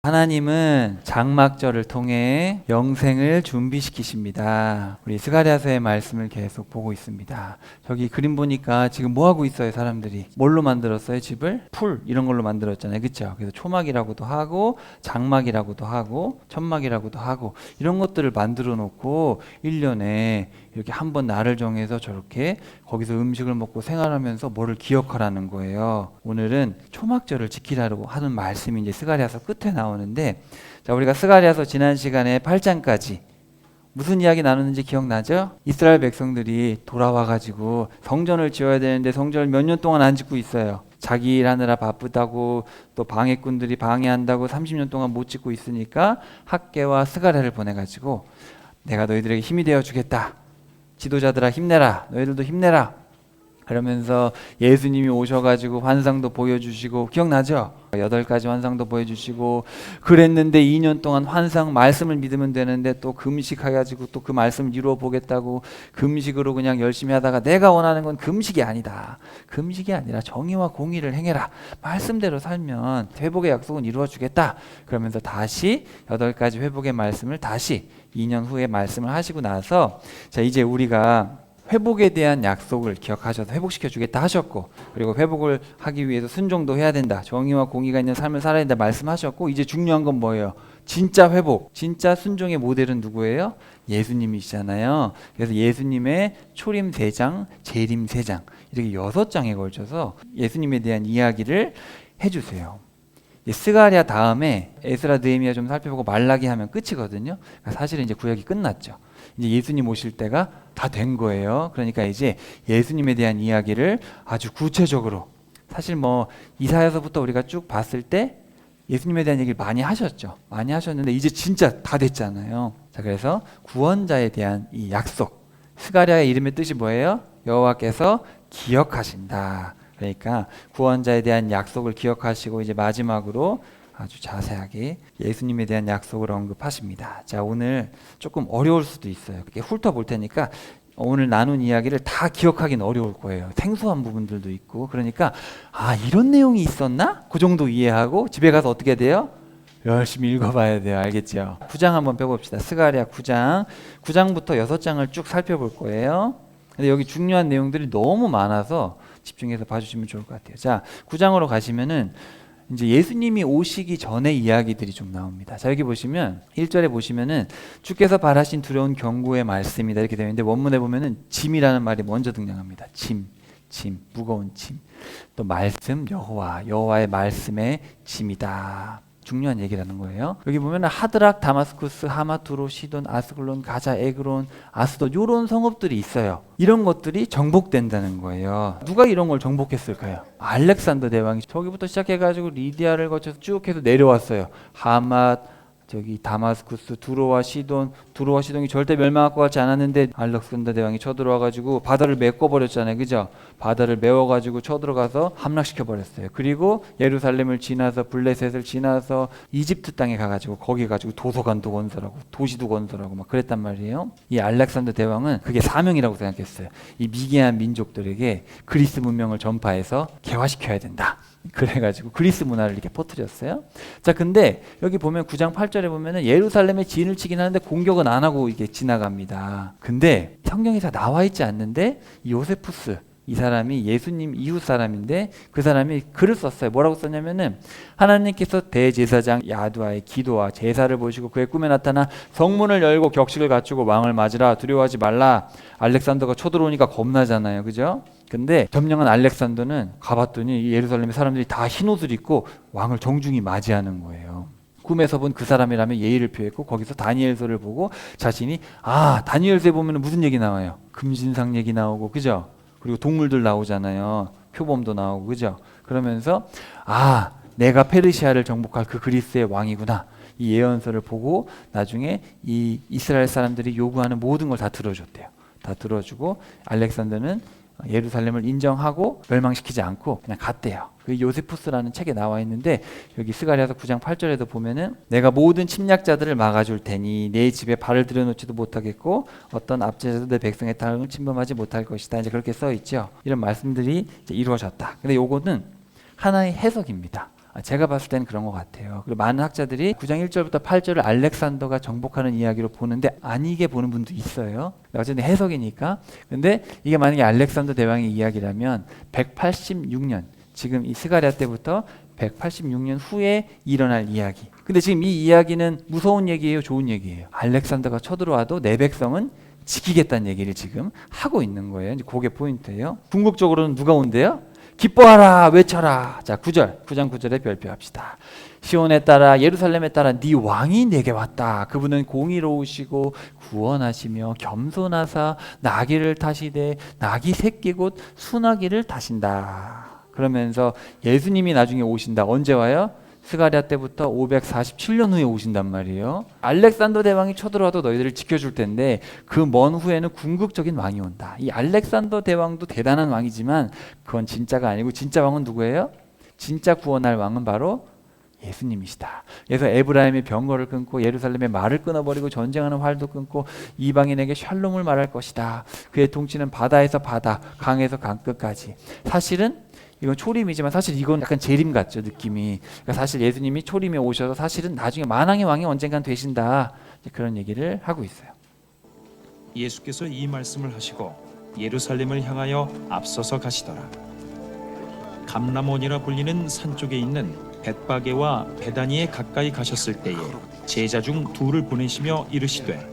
하나님은 장막절을 통해 영생을 준비시키십니다. 우리 스가랴서의 말씀을 계속 보고 있습니다. 저기 그림 보니까 지금 뭐 하고 있어요? 사람들이 뭘로 만들었어요? 집을? 풀 이런 걸로 만들었잖아요, 그렇죠? 그래서 초막이라고도 하고 장막이라고도 하고 천막이라고도 하고 이런 것들을 만들어 놓고 1년에 이렇게 한번 날을 정해서 저렇게 거기서 음식을 먹고 생활하면서 뭐를 기억하라는 거예요. 오늘은 초막절을 지키라고 하는 말씀이 이제 스가랴서 끝에 나오는데, 자, 우리가 스가랴서 지난 시간에 8장까지 무슨 이야기 나누는지 기억나죠? 이스라엘 백성들이 돌아와가지고 성전을 지어야 되는데 성전을 몇 년 동안 안 짓고 있어요. 자기 일 하느라 바쁘다고, 또 방해꾼들이 방해한다고 30년 동안 못 짓고 있으니까 학개와 스가랴를 보내가지고 내가 너희들에게 힘이 되어 주겠다. 지도자들아 힘내라. 너희들도 힘내라. 그러면서 예수님이 오셔가지고 환상도 보여주시고, 기억나죠? 8가지 환상도 보여주시고, 그랬는데 2년 동안 환상 말씀을 믿으면 되는데 또 금식해가지고 또 그 말씀을 이루어 보겠다고 금식으로 그냥 열심히 하다가 내가 원하는 건 금식이 아니다. 금식이 아니라 정의와 공의를 행해라. 말씀대로 살면 회복의 약속은 이루어 주겠다. 그러면서 다시 8가지 회복의 말씀을 다시 2년 후에 말씀을 하시고 나서, 자, 이제 우리가 회복에 대한 약속을 기억하셔서 회복시켜 주겠다 하셨고, 그리고 회복을 하기 위해서 순종도 해야 된다, 정의와 공의가 있는 삶을 살아야 된다 말씀하셨고, 이제 중요한 건 뭐예요? 진짜 회복, 진짜 순종의 모델은 누구예요? 예수님이시잖아요. 그래서 예수님의 초림 3장, 재림 3장 이렇게 6장에 걸쳐서 예수님에 대한 이야기를 해주세요. 스가랴 다음에 에스라, 느헤미야 좀 살펴보고 말라기 하면 끝이거든요. 사실은 이제 구약이 끝났죠. 이제 예수님 오실 때가 다 된 거예요. 그러니까 이제 예수님에 대한 이야기를 아주 구체적으로, 사실 뭐 이사야서부터 우리가 쭉 봤을 때 예수님에 대한 얘기를 많이 하셨죠. 많이 하셨는데 이제 진짜 다 됐잖아요. 자, 그래서 구원자에 대한 이 약속, 스가랴의 이름의 뜻이 뭐예요? 여호와께서 기억하신다. 그러니까 구원자에 대한 약속을 기억하시고 이제 마지막으로 아주 자세하게 예수님에 대한 약속을 언급하십니다. 자, 오늘 조금 어려울 수도 있어요. 그렇게 훑어볼 테니까 오늘 나눈 이야기를 다 기억하기는 어려울 거예요. 생소한 부분들도 있고. 그러니까 이런 내용이 있었나? 그 정도 이해하고 집에 가서 어떻게 돼요? 열심히 읽어봐야 돼요. 알겠죠? 9장 한번 펴봅시다. 스가랴 9장. 9장부터 6장을 쭉 살펴볼 거예요. 근데 여기 중요한 내용들이 너무 많아서 집중해서 봐주시면 좋을 것 같아요. 자, 9장으로 가시면은 이제 예수님이 오시기 전의 이야기들이 좀 나옵니다. 자, 여기 보시면 1절에 보시면은 주께서 바라신 두려운 경고의 말씀이다 이렇게 되어 있는데, 원문에 보면은 짐이라는 말이 먼저 등장합니다. 짐, 무거운 짐. 또 말씀, 여호와의 말씀의 짐이다. 중요한 얘기라는 거예요. 여기 보면 하드락, 다마스쿠스, 하마, 두로, 시돈, 아스글론, 가자, 에그론, 아스돗 이런 성읍들이 있어요. 이런 것들이 정복된다는 거예요. 누가 이런 걸 정복했을까요? 알렉산더 대왕이 저기부터 시작해가지고 리디아를 거쳐서 쭉 해서 내려왔어요. 하마, 저기 다마스쿠스, 두로와 시돈이 절대 멸망할 것 같지 않았는데 알렉산더 대왕이 쳐들어와가지고 바다를 메꿔버렸잖아요, 그죠? 바다를 메워가지고 쳐들어가서 함락시켜버렸어요. 그리고 예루살렘을 지나서 블레셋을 지나서 이집트 땅에 가가지고 거기 가지고 도서관도 건설하고 도시도 건설하고 막 그랬단 말이에요. 이 알렉산더 대왕은 그게 사명이라고 생각했어요. 이 미개한 민족들에게 그리스 문명을 전파해서 개화시켜야 된다. 그래가지고 그리스 문화를 이렇게 퍼뜨렸어요. 자, 근데 여기 보면 9장 8절에 보면은 예루살렘에 진을 치긴 하는데 공격은 안 하고 이게 지나갑니다. 근데 성경에서 나와 있지 않는데 요세푸스, 이 사람이 예수님 이웃 사람인데 그 사람이 글을 썼어요. 뭐라고 썼냐면은, 하나님께서 대제사장 야두아의 기도와 제사를 보시고 그의 꿈에 나타나 성문을 열고 격식을 갖추고 왕을 맞으라, 두려워하지 말라. 알렉산더가 쳐들어오니까 겁나잖아요, 그죠? 근데 점령한 알렉산더는 가봤더니 이 예루살렘의 사람들이 다 흰옷을 입고 왕을 정중히 맞이하는 거예요. 꿈에서 본 그 사람이라면 예의를 표했고, 거기서 다니엘서를 보고 자신이 다니엘서에 보면 무슨 얘기 나와요? 금신상 얘기 나오고, 그죠? 그리고 동물들 나오잖아요. 표범도 나오고, 그죠? 그러면서 내가 페르시아를 정복할 그 그리스의 왕이구나. 이 예언서를 보고 나중에 이 이스라엘 사람들이 요구하는 모든 걸 다 들어줬대요. 다 들어주고 알렉산더는 예루살렘을 인정하고 멸망시키지 않고 그냥 갔대요. 그 요세푸스라는 책에 나와 있는데, 여기 스가랴서 9장 8절에도 보면은 내가 모든 침략자들을 막아줄 테니 내 집에 발을 들여놓지도 못하겠고 어떤 압제자도 내 백성의 땅을 침범하지 못할 것이다. 이제 그렇게 써 있죠. 이런 말씀들이 이제 이루어졌다. 근데 요거는 하나의 해석입니다. 제가 봤을 때는 그런 것 같아요. 그리고 많은 학자들이 9장 1절부터 8절을 알렉산더가 정복하는 이야기로 보는데 아니게 보는 분도 있어요. 어쨌든 해석이니까. 근데 이게 만약에 알렉산더 대왕의 이야기라면 186년, 지금 이 스가랴 때부터 186년 후에 일어날 이야기. 근데 지금 이 이야기는 무서운 얘기예요, 좋은 얘기예요? 알렉산더가 쳐들어와도 내 백성은 지키겠다는 얘기를 지금 하고 있는 거예요. 이제 그게 포인트예요. 궁극적으로는 누가 온대요? 기뻐하라, 외쳐라. 자, 9장 9절에 별표합시다. 시온에 따라 예루살렘에 따라 네 왕이 내게 왔다. 그분은 공의로우시고 구원하시며 겸손하사 나귀를 타시되 나귀 새끼 곧 순하기를 타신다. 그러면서 예수님이 나중에 오신다. 언제 와요? 스가랴 때부터 547년 후에 오신단 말이에요. 알렉산더 대왕이 쳐들어와도 너희들을 지켜줄 텐데 그 먼 후에는 궁극적인 왕이 온다. 이 알렉산더 대왕도 대단한 왕이지만 그건 진짜가 아니고 진짜 왕은 누구예요? 진짜 구원할 왕은 바로 예수님이시다. 그래서 에브라임의 병거를 끊고 예루살렘의 말을 끊어버리고 전쟁하는 활도 끊고 이방인에게 샬롬을 말할 것이다. 그의 통치는 바다에서 바다, 강에서 강 끝까지. 사실은 이건 초림이지만 사실 이건 약간 재림 같죠, 느낌이. 그러니까 사실 예수님이 초림에 오셔서 사실은 나중에 만왕의 왕이 언젠간 되신다, 그런 얘기를 하고 있어요. 예수께서 이 말씀을 하시고 예루살렘을 향하여 앞서서 가시더라. 감람원이라 불리는 산 쪽에 있는 벳바게와 베다니에 가까이 가셨을 때에 제자 중 둘을 보내시며 이르시되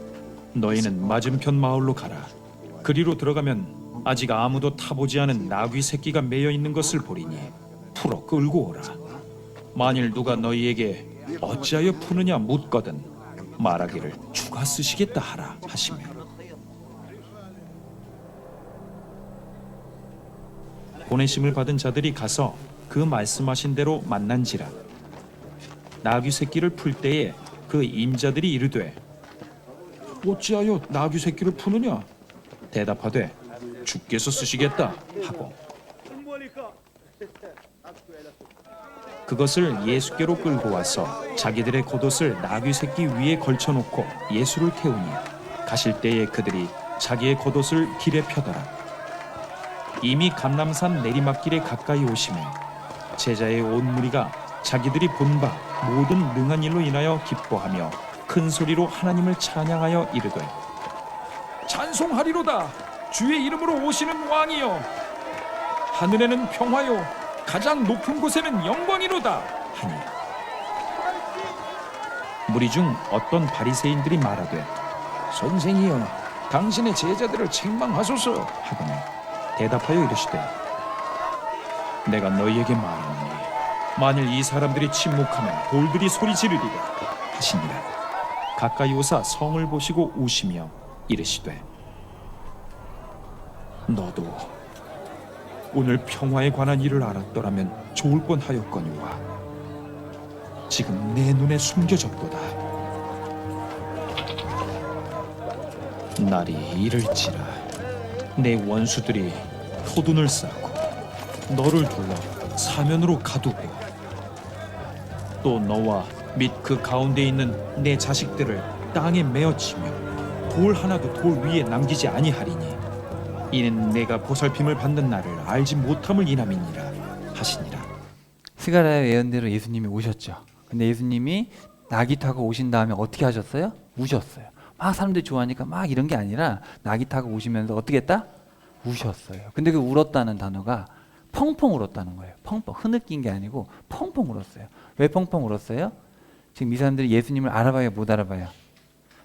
너희는 맞은편 마을로 가라. 그리로 들어가면 아직 아무도 타보지 않은 나귀 새끼가 매여 있는 것을 보리니 풀어 끌고 오라. 만일 누가 너희에게 어찌하여 푸느냐 묻거든 말하기를 주가 쓰시겠다 하라 하시며 보내심을 받은 자들이 가서 그 말씀하신 대로 만난지라. 나귀 새끼를 풀 때에 그 임자들이 이르되 어찌하여 나귀 새끼를 푸느냐? 대답하되 주께서 쓰시겠다 하고 그것을 예수께로 끌고 와서 자기들의 겉옷을 나귀 새끼 위에 걸쳐놓고 예수를 태우니 가실 때에 그들이 자기의 겉옷을 길에 펴더라. 이미 감람산 내리막길에 가까이 오시매 제자의 온 무리가 자기들이 본 바 모든 능한 일로 인하여 기뻐하며 큰 소리로 하나님을 찬양하여 이르되 찬송하리로다. 주의 이름으로 오시는 왕이여. 하늘에는 평화요 가장 높은 곳에는 영광이로다 하니 무리 중 어떤 바리새인들이 말하되 선생이여 당신의 제자들을 책망하소서 하거늘 대답하여 이르시되 내가 너희에게 말하노니 만일 이 사람들이 침묵하면 돌들이 소리 지르리라 하시니라. 가까이 오사 성을 보시고 우시며 이르시되 너도 오늘 평화에 관한 일을 알았더라면 좋을 뻔하였거니와 지금 내 눈에 숨겨졌도다. 날이 이를지라 내 원수들이 토둔을 쌓고 너를 둘러 사면으로 가두고 또 너와 및 그 가운데 있는 내 자식들을 땅에 메어치며 돌 하나도 돌 위에 남기지 아니하리니 이는 내가 보살핌을 받는 날을 알지 못함을 인함이니라 하시니라. 스가랴의 예언대로 예수님이 오셨죠. 근데 예수님이 나귀 타고 오신 다음에 어떻게 하셨어요? 우셨어요. 막 사람들이 좋아하니까 막 이런 게 아니라 나귀 타고 오시면서 어떻게 했다? 우셨어요. 근데 그 울었다는 단어가 펑펑 울었다는 거예요. 펑펑. 흐느낀 게 아니고 펑펑 울었어요. 왜 펑펑 울었어요? 지금 이 사람들이 예수님을 알아봐요, 못 알아봐요?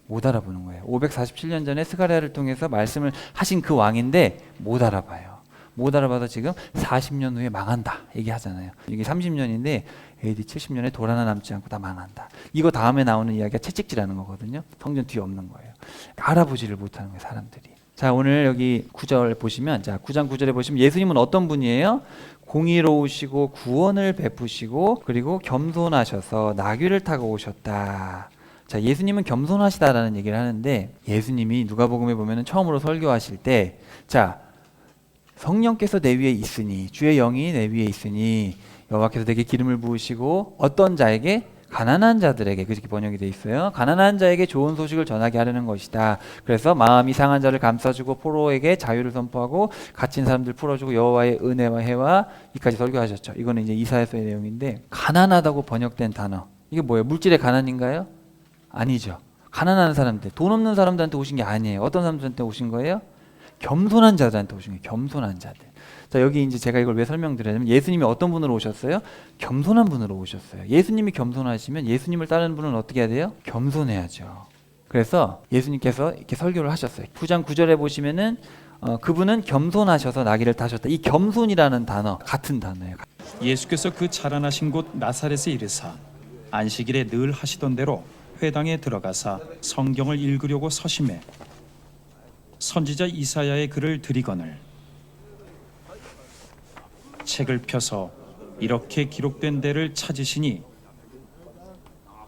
못 알아보는 거예요. 547년 전에 스가랴를 통해서 말씀을 하신 그 왕인데 못 알아봐요. 못 알아봐서 지금 40년 후에 망한다 얘기하잖아요. 이게 30년인데 AD 70년에 돌 하나 남지 않고 다 망한다. 이거 다음에 나오는 이야기가 채찍질하는 거거든요. 성전 뒤에 없는 거예요. 알아보지를 못하는 거예요, 사람들이. 자, 오늘 여기 9절 보시면, 자, 9장 9절에 보시면 예수님은 어떤 분이에요? 공의로우시고 구원을 베푸시고 그리고 겸손하셔서 나귀를 타고 오셨다. 자, 예수님은 겸손하시다라는 얘기를 하는데 예수님이 누가복음에 보면은 처음으로 설교하실 때, 자, 성령께서 내 위에 있으니 주의 영이 내 위에 있으니 여호와께서 내게 기름을 부으시고 어떤 자에게 가난한 자들에게, 그렇게 번역이 돼 있어요. 가난한 자에게 좋은 소식을 전하게 하려는 것이다. 그래서 마음이 상한 자를 감싸주고 포로에게 자유를 선포하고 갇힌 사람들 풀어주고 여호와의 은혜와 해와, 이까지 설교하셨죠. 이거는 이제 이사야서의 내용인데, 가난하다고 번역된 단어, 이게 뭐예요? 물질의 가난인가요? 아니죠. 가난한 사람들, 돈 없는 사람들한테 오신 게 아니에요. 어떤 사람들한테 오신 거예요? 겸손한 자들한테 오신 거예요. 겸손한 자들. 자, 여기 이제 제가 이걸 왜 설명드리냐면, 예수님이 어떤 분으로 오셨어요? 겸손한 분으로 오셨어요. 예수님이 겸손하시면 예수님을 따르는 분은 어떻게 해야 돼요? 겸손해야죠. 그래서 예수님께서 이렇게 설교를 하셨어요. 9장 9절에 보시면은 그분은 겸손하셔서 나귀를 타셨다. 이 겸손이라는 단어, 같은 단어예요. 예수께서 그 자라나신 곳 나사렛에 이르사 안식일에 늘 하시던 대로 회당에 들어가사 성경을 읽으려고 서심해 선지자 이사야의 글을 들이거늘 책을 펴서 이렇게 기록된 데를 찾으시니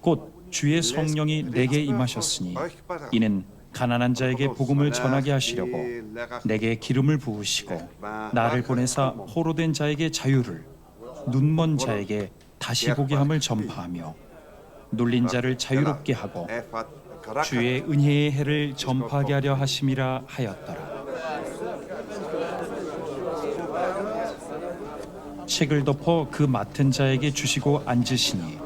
곧 주의 성령이 내게 임하셨으니 이는 가난한 자에게 복음을 전하게 하시려고 내게 기름을 부으시고 나를 보내사 포로된 자에게 자유를, 눈먼 자에게 다시 보게 함을 전파하며 눌린 자를 자유롭게 하고 주의 은혜의 해를 전파하게 하려 하심이라 하였더라. 책을 덮어 그 맡은 자에게 주시고 앉으시니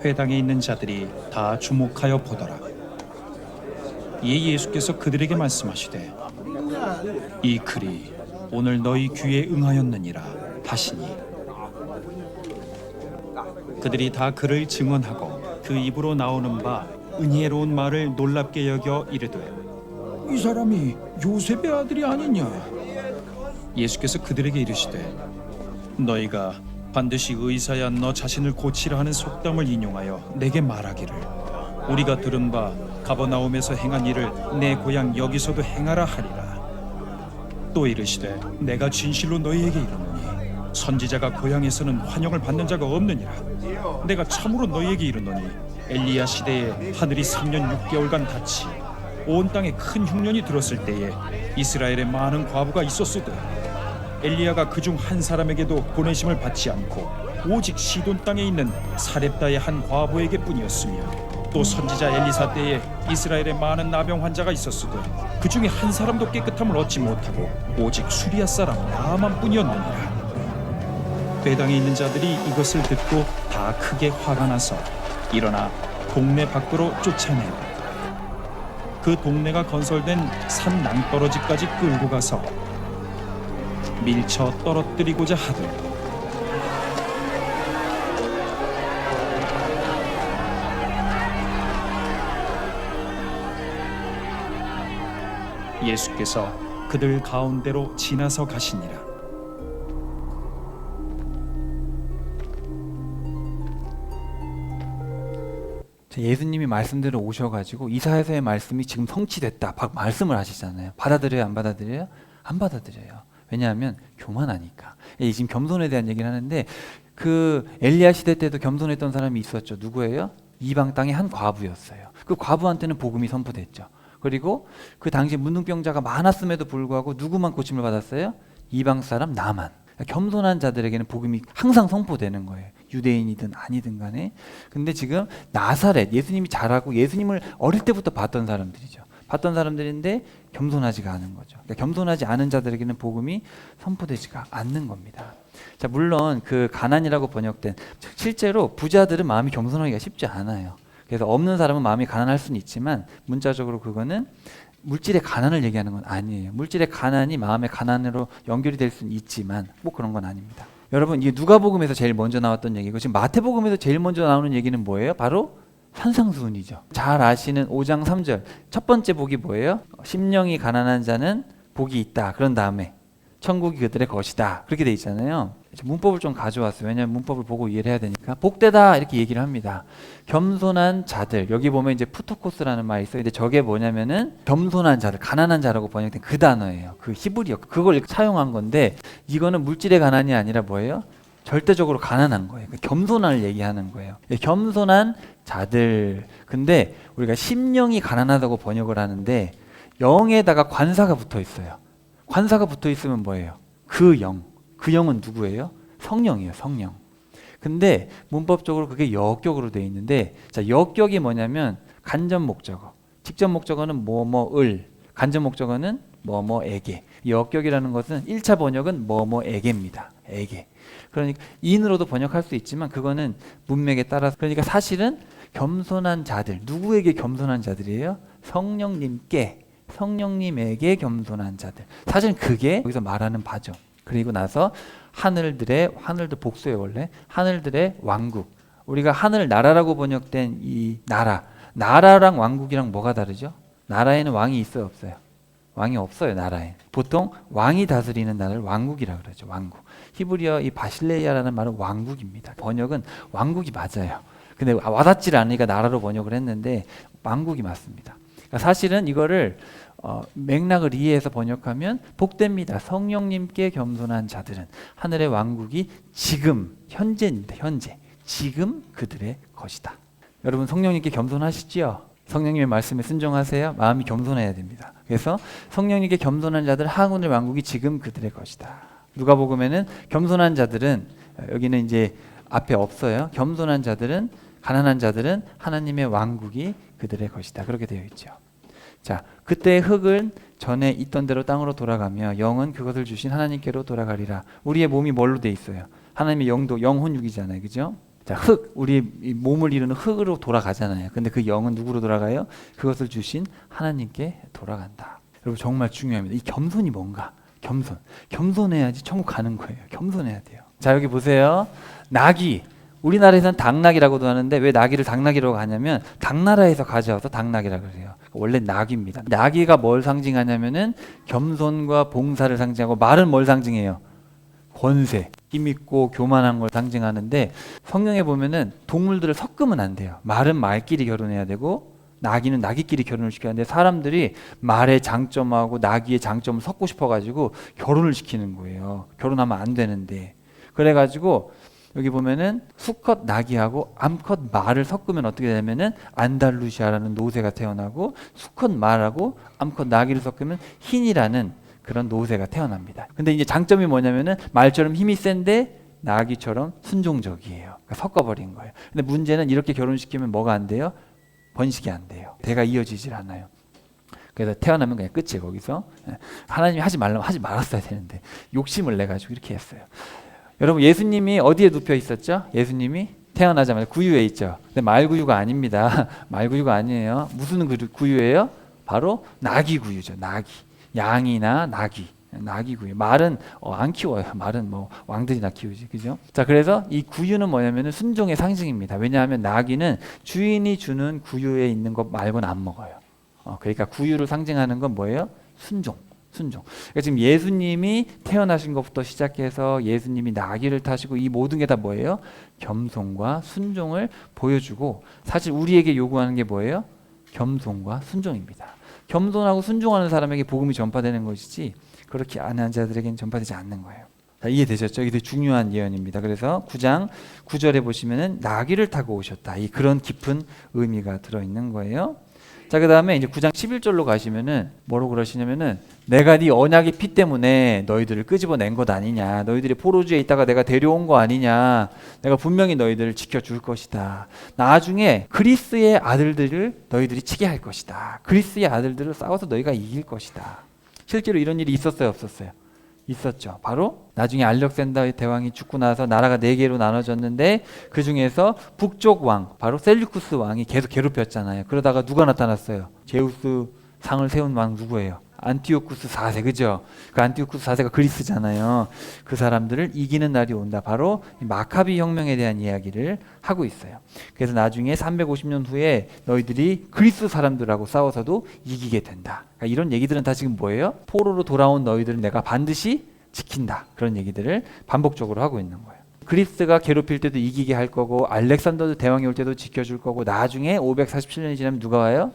회당에 있는 자들이 다 주목하여 보더라. 이에 예수께서 그들에게 말씀하시되 이 글이 오늘 너희 귀에 응하였느니라 하시니 그들이 다 그를 증언하고 그 입으로 나오는 바 은혜로운 말을 놀랍게 여겨 이르되 이 사람이 요셉의 아들이 아니냐. 예수께서 그들에게 이르시되 너희가 반드시 의사야 너 자신을 고치라 하는 속담을 인용하여 내게 말하기를 우리가 들은 바 가버나움에서 행한 일을 내 고향 여기서도 행하라 하리라. 또 이르시되 내가 진실로 너희에게 이르노니 선지자가 고향에서는 환영을 받는 자가 없느니라. 내가 참으로 너희에게 이르노니 엘리야 시대에 하늘이 3년 6개월간 닫히 온 땅에 큰 흉년이 들었을 때에 이스라엘에 많은 과부가 있었으되 엘리야가 그중 한 사람에게도 보내심을 받지 않고 오직 시돈 땅에 있는 사렙다의 한 과부에게 뿐이었으며 또 선지자 엘리사 때에 이스라엘에 많은 나병 환자가 있었으되 그 중에 한 사람도 깨끗함을 얻지 못하고 오직 수리아 사람 나아만 뿐이었느니라. 회당에 있는 자들이 이것을 듣고 다 크게 화가 나서 일어나 동네 밖으로 쫓아내고 그 동네가 건설된 산 낭떠러지까지 끌고 가서 밀쳐 떨어뜨리고자 하되 예수께서 그들 가운데로 지나서 가시니라. 예수님이 말씀대로 오셔가지고 이사야서의 말씀이 지금 성취됐다, 막 말씀을 하시잖아요. 받아들여요, 안 받아들여요? 안 받아들여요. 왜냐하면 교만하니까. 지금 겸손에 대한 얘기를 하는데, 그 엘리야 시대 때도 겸손했던 사람이 있었죠. 누구예요? 이방 땅의 한 과부였어요. 그 과부한테는 복음이 선포됐죠. 그리고 그 당시 문둥병자가 많았음에도 불구하고 누구만 고침을 받았어요? 이방 사람 나만. 겸손한 자들에게는 복음이 항상 선포되는 거예요. 유대인이든 아니든 간에. 근데 지금 나사렛, 예수님이 잘하고 예수님을 어릴 때부터 봤던 사람들이죠. 봤던 사람들인데 겸손하지가 않은 거죠. 그러니까 겸손하지 않은 자들에게는 복음이 선포되지가 않는 겁니다. 자, 물론 그 가난이라고 번역된, 실제로 부자들은 마음이 겸손하기가 쉽지 않아요. 그래서 없는 사람은 마음이 가난할 수는 있지만 문자적으로 그거는 물질의 가난을 얘기하는 건 아니에요. 물질의 가난이 마음의 가난으로 연결이 될 수는 있지만 뭐 그런 건 아닙니다. 여러분, 이게 누가복음에서 제일 먼저 나왔던 얘기고 지금 마태복음에서 제일 먼저 나오는 얘기는 뭐예요? 바로 산상수훈이죠. 잘 아시는 5장 3절 첫 번째 복이 뭐예요? 심령이 가난한 자는 복이 있다. 그런 다음에 천국이 그들의 것이다. 그렇게 돼 있잖아요. 문법을 좀 가져왔어요. 왜냐하면 문법을 보고 이해를 해야 되니까. 복되다 이렇게 얘기를 합니다. 겸손한 자들, 여기 보면 이제 푸토코스라는 말이 있어요. 근데 저게 뭐냐면은 겸손한 자들, 가난한 자라고 번역된 그 단어예요. 그 히브리어, 그걸 사용한 건데, 이거는 물질의 가난이 아니라 뭐예요? 절대적으로 가난한 거예요. 겸손함을 얘기하는 거예요. 겸손한 자들. 근데 우리가 심령이 가난하다고 번역을 하는데 영에다가 관사가 붙어 있어요. 관사가 붙어 있으면 뭐예요? 그 영. 그 영은 누구예요? 성령이에요. 성령. 근데 문법적으로 그게 역격으로 되어 있는데, 자, 역격이 뭐냐면 간접 목적어, 직접 목적어는 뭐뭐을, 간접 목적어는 뭐뭐에게. 역격이라는 것은 1차 번역은 뭐뭐에게입니다. 에게. 그러니까 인으로도 번역할 수 있지만 그거는 문맥에 따라서, 그러니까 사실은 겸손한 자들, 누구에게 겸손한 자들이에요? 성령님께, 성령님에게 겸손한 자들. 사실 그게 여기서 말하는 바죠. 그리고 나서 하늘도 복수예요. 원래 하늘들의 왕국. 우리가 하늘 나라라고 번역된 이 나라랑 왕국이랑 뭐가 다르죠? 나라에는 왕이 있어요, 없어요? 왕이 없어요. 나라에 보통 왕이 다스리는 나라를 왕국이라 그러죠. 왕국. 히브리어 이 바실레이아라는 말은 왕국입니다. 번역은 왕국이 맞아요. 근데 와닿지를 않으니까 나라로 번역을 했는데 왕국이 맞습니다. 그러니까 사실은 이거를 맥락을 이해해서 번역하면 복됩니다. 성령님께 겸손한 자들은 하늘의 왕국이 지금 현재입니다. 현재 지금 그들의 것이다. 여러분 성령님께 겸손하시지요? 성령님의 말씀에 순종하세요. 마음이 겸손해야 됩니다. 그래서 성령님께 겸손한 자들 하늘의 왕국이 지금 그들의 것이다. 누가복음에는 겸손한 자들은, 여기는 이제 앞에 없어요. 겸손한 자들은, 가난한 자들은 하나님의 왕국이 그들의 것이다. 그렇게 되어 있죠. 자, 그때의 흙은 전에 있던 대로 땅으로 돌아가며 영은 그것을 주신 하나님께로 돌아가리라. 우리의 몸이 뭘로 돼 있어요? 하나님의 영도 영혼육이잖아요. 그죠? 자, 흙, 우리 몸을 이루는 흙으로 돌아가잖아요. 근데 그 영은 누구로 돌아가요? 그것을 주신 하나님께 돌아간다. 여러분 정말 중요합니다. 이 겸손이 뭔가? 겸손해야지 천국 가는 거예요. 겸손해야 돼요. 자, 여기 보세요. 나귀. 우리나라에서는 당나귀라고도 하는데 왜 나귀를 당나귀라고 하냐면 당나라에서 가져와서 당나귀라고 그래요. 원래 나귀입니다. 나귀가 뭘 상징하냐면은 겸손과 봉사를 상징하고, 말은 뭘 상징해요? 권세, 힘있고 교만한 걸 상징하는데, 성경에 보면은 동물들을 섞으면 안 돼요. 말은 말끼리 결혼해야 되고 나귀는 나귀끼리 결혼을 시켜야 하는데, 사람들이 말의 장점하고 나귀의 장점을 섞고 싶어가지고 결혼을 시키는 거예요. 결혼하면 안 되는데. 그래가지고 여기 보면은 수컷 나귀하고 암컷 말을 섞으면 어떻게 되냐면은 안달루시아라는 노새가 태어나고, 수컷 말하고 암컷 나귀를 섞으면 흰이라는 그런 노새가 태어납니다. 근데 이제 장점이 뭐냐면은 말처럼 힘이 센데 나귀처럼 순종적이에요. 그러니까 섞어버린 거예요. 근데 문제는 이렇게 결혼시키면 뭐가 안 돼요? 번식이 안 돼요. 대가 이어지질 않아요. 그래서 태어나면 그냥 끝이에요. 거기서. 하나님이 하지 말라면 하지 말았어야 되는데 욕심을 내가지고 이렇게 했어요. 여러분 예수님이 어디에 눕혀 있었죠? 예수님이 태어나자마자 구유에 있죠. 근데 말구유가 아닙니다. 말구유가 아니에요. 무슨 구유예요? 바로 나귀 구유죠. 나귀. 양이나 나귀 구유. 말은 안 키워요. 말은 뭐 왕들이나 키우지, 그죠? 자, 그래서 이 구유는 뭐냐면은 순종의 상징입니다. 왜냐하면 나귀는 주인이 주는 구유에 있는 것 말고는 안 먹어요. 그러니까 구유를 상징하는 건 뭐예요? 순종. 그러니까 지금 예수님이 태어나신 것부터 시작해서 예수님이 나귀를 타시고 이 모든 게 다 뭐예요? 겸손과 순종을 보여주고, 사실 우리에게 요구하는 게 뭐예요? 겸손과 순종입니다. 겸손하고 순종하는 사람에게 복음이 전파되는 것이지 그렇게 안 하는 자들에게는 전파되지 않는 거예요. 자, 이해되셨죠? 이게 되게 중요한 예언입니다. 그래서 9장 9절에 보시면은 나귀를 타고 오셨다. 이 그런 깊은 의미가 들어있는 거예요. 자, 그 다음에 이제 9장 11절로 가시면은 뭐라고 그러시냐면은 내가 네 언약의 피 때문에 너희들을 끄집어낸 것 아니냐. 너희들이 포로주에 있다가 내가 데려온 거 아니냐. 내가 분명히 너희들을 지켜줄 것이다. 나중에 그리스의 아들들을 너희들이 치게 할 것이다. 그리스의 아들들을 싸워서 너희가 이길 것이다. 실제로 이런 일이 있었어요, 없었어요? 있었죠. 바로 나중에 알렉산더 대왕이 죽고 나서 나라가 4개로 나눠졌는데 그 중에서 북쪽 왕, 바로 셀류쿠스 왕이 계속 괴롭혔잖아요. 그러다가 누가 나타났어요? 제우스 상을 세운 왕 누구예요? 안티오쿠스 4세, 그죠? 그 안티오쿠스 4세가 그리스잖아요. 그 사람들을 이기는 날이 온다. 바로 마카비 혁명에 대한 이야기를 하고 있어요. 그래서 나중에 350년 후에 너희들이 그리스 사람들하고 싸워서도 이기게 된다. 그러니까 이런 얘기들은 다 지금 뭐예요? 포로로 돌아온 너희들은 내가 반드시 지킨다. 그런 얘기들을 반복적으로 하고 있는 거예요. 그리스가 괴롭힐 때도 이기게 할 거고, 알렉산더 대왕이 올 때도 지켜줄 거고, 나중에 547년이 지나면 누가 와요?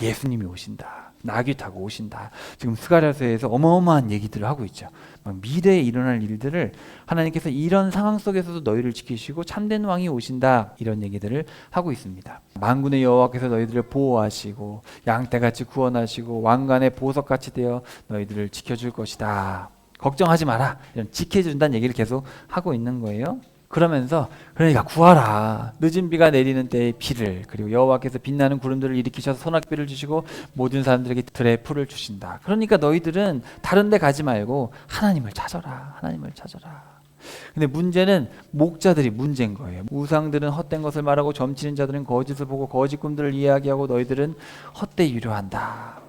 예수님이 오신다. 나귀 타고 오신다. 지금 스가랴서에서 어마어마한 얘기들을 하고 있죠. 막 미래에 일어날 일들을 하나님께서 이런 상황 속에서도 너희를 지키시고 참된 왕이 오신다. 이런 얘기들을 하고 있습니다. 만군의 여호와께서 너희들을 보호하시고 양떼같이 구원하시고 왕관의 보석같이 되어 너희들을 지켜줄 것이다. 걱정하지 마라. 이런 지켜준다는 얘기를 계속 하고 있는 거예요. 그러면서 그러니까 구하라. 늦은 비가 내리는 때의 비를, 그리고 여호와께서 빛나는 구름들을 일으키셔서 소낙비를 주시고 모든 사람들에게 들의 풀을 주신다. 그러니까 너희들은 다른 데 가지 말고 하나님을 찾아라. 하나님을 찾아라. 근데 문제는 목자들이 문제인 거예요. 우상들은 헛된 것을 말하고 점치는 자들은 거짓을 보고 거짓 꿈들을 이야기하고 너희들은 헛되이 위로한다.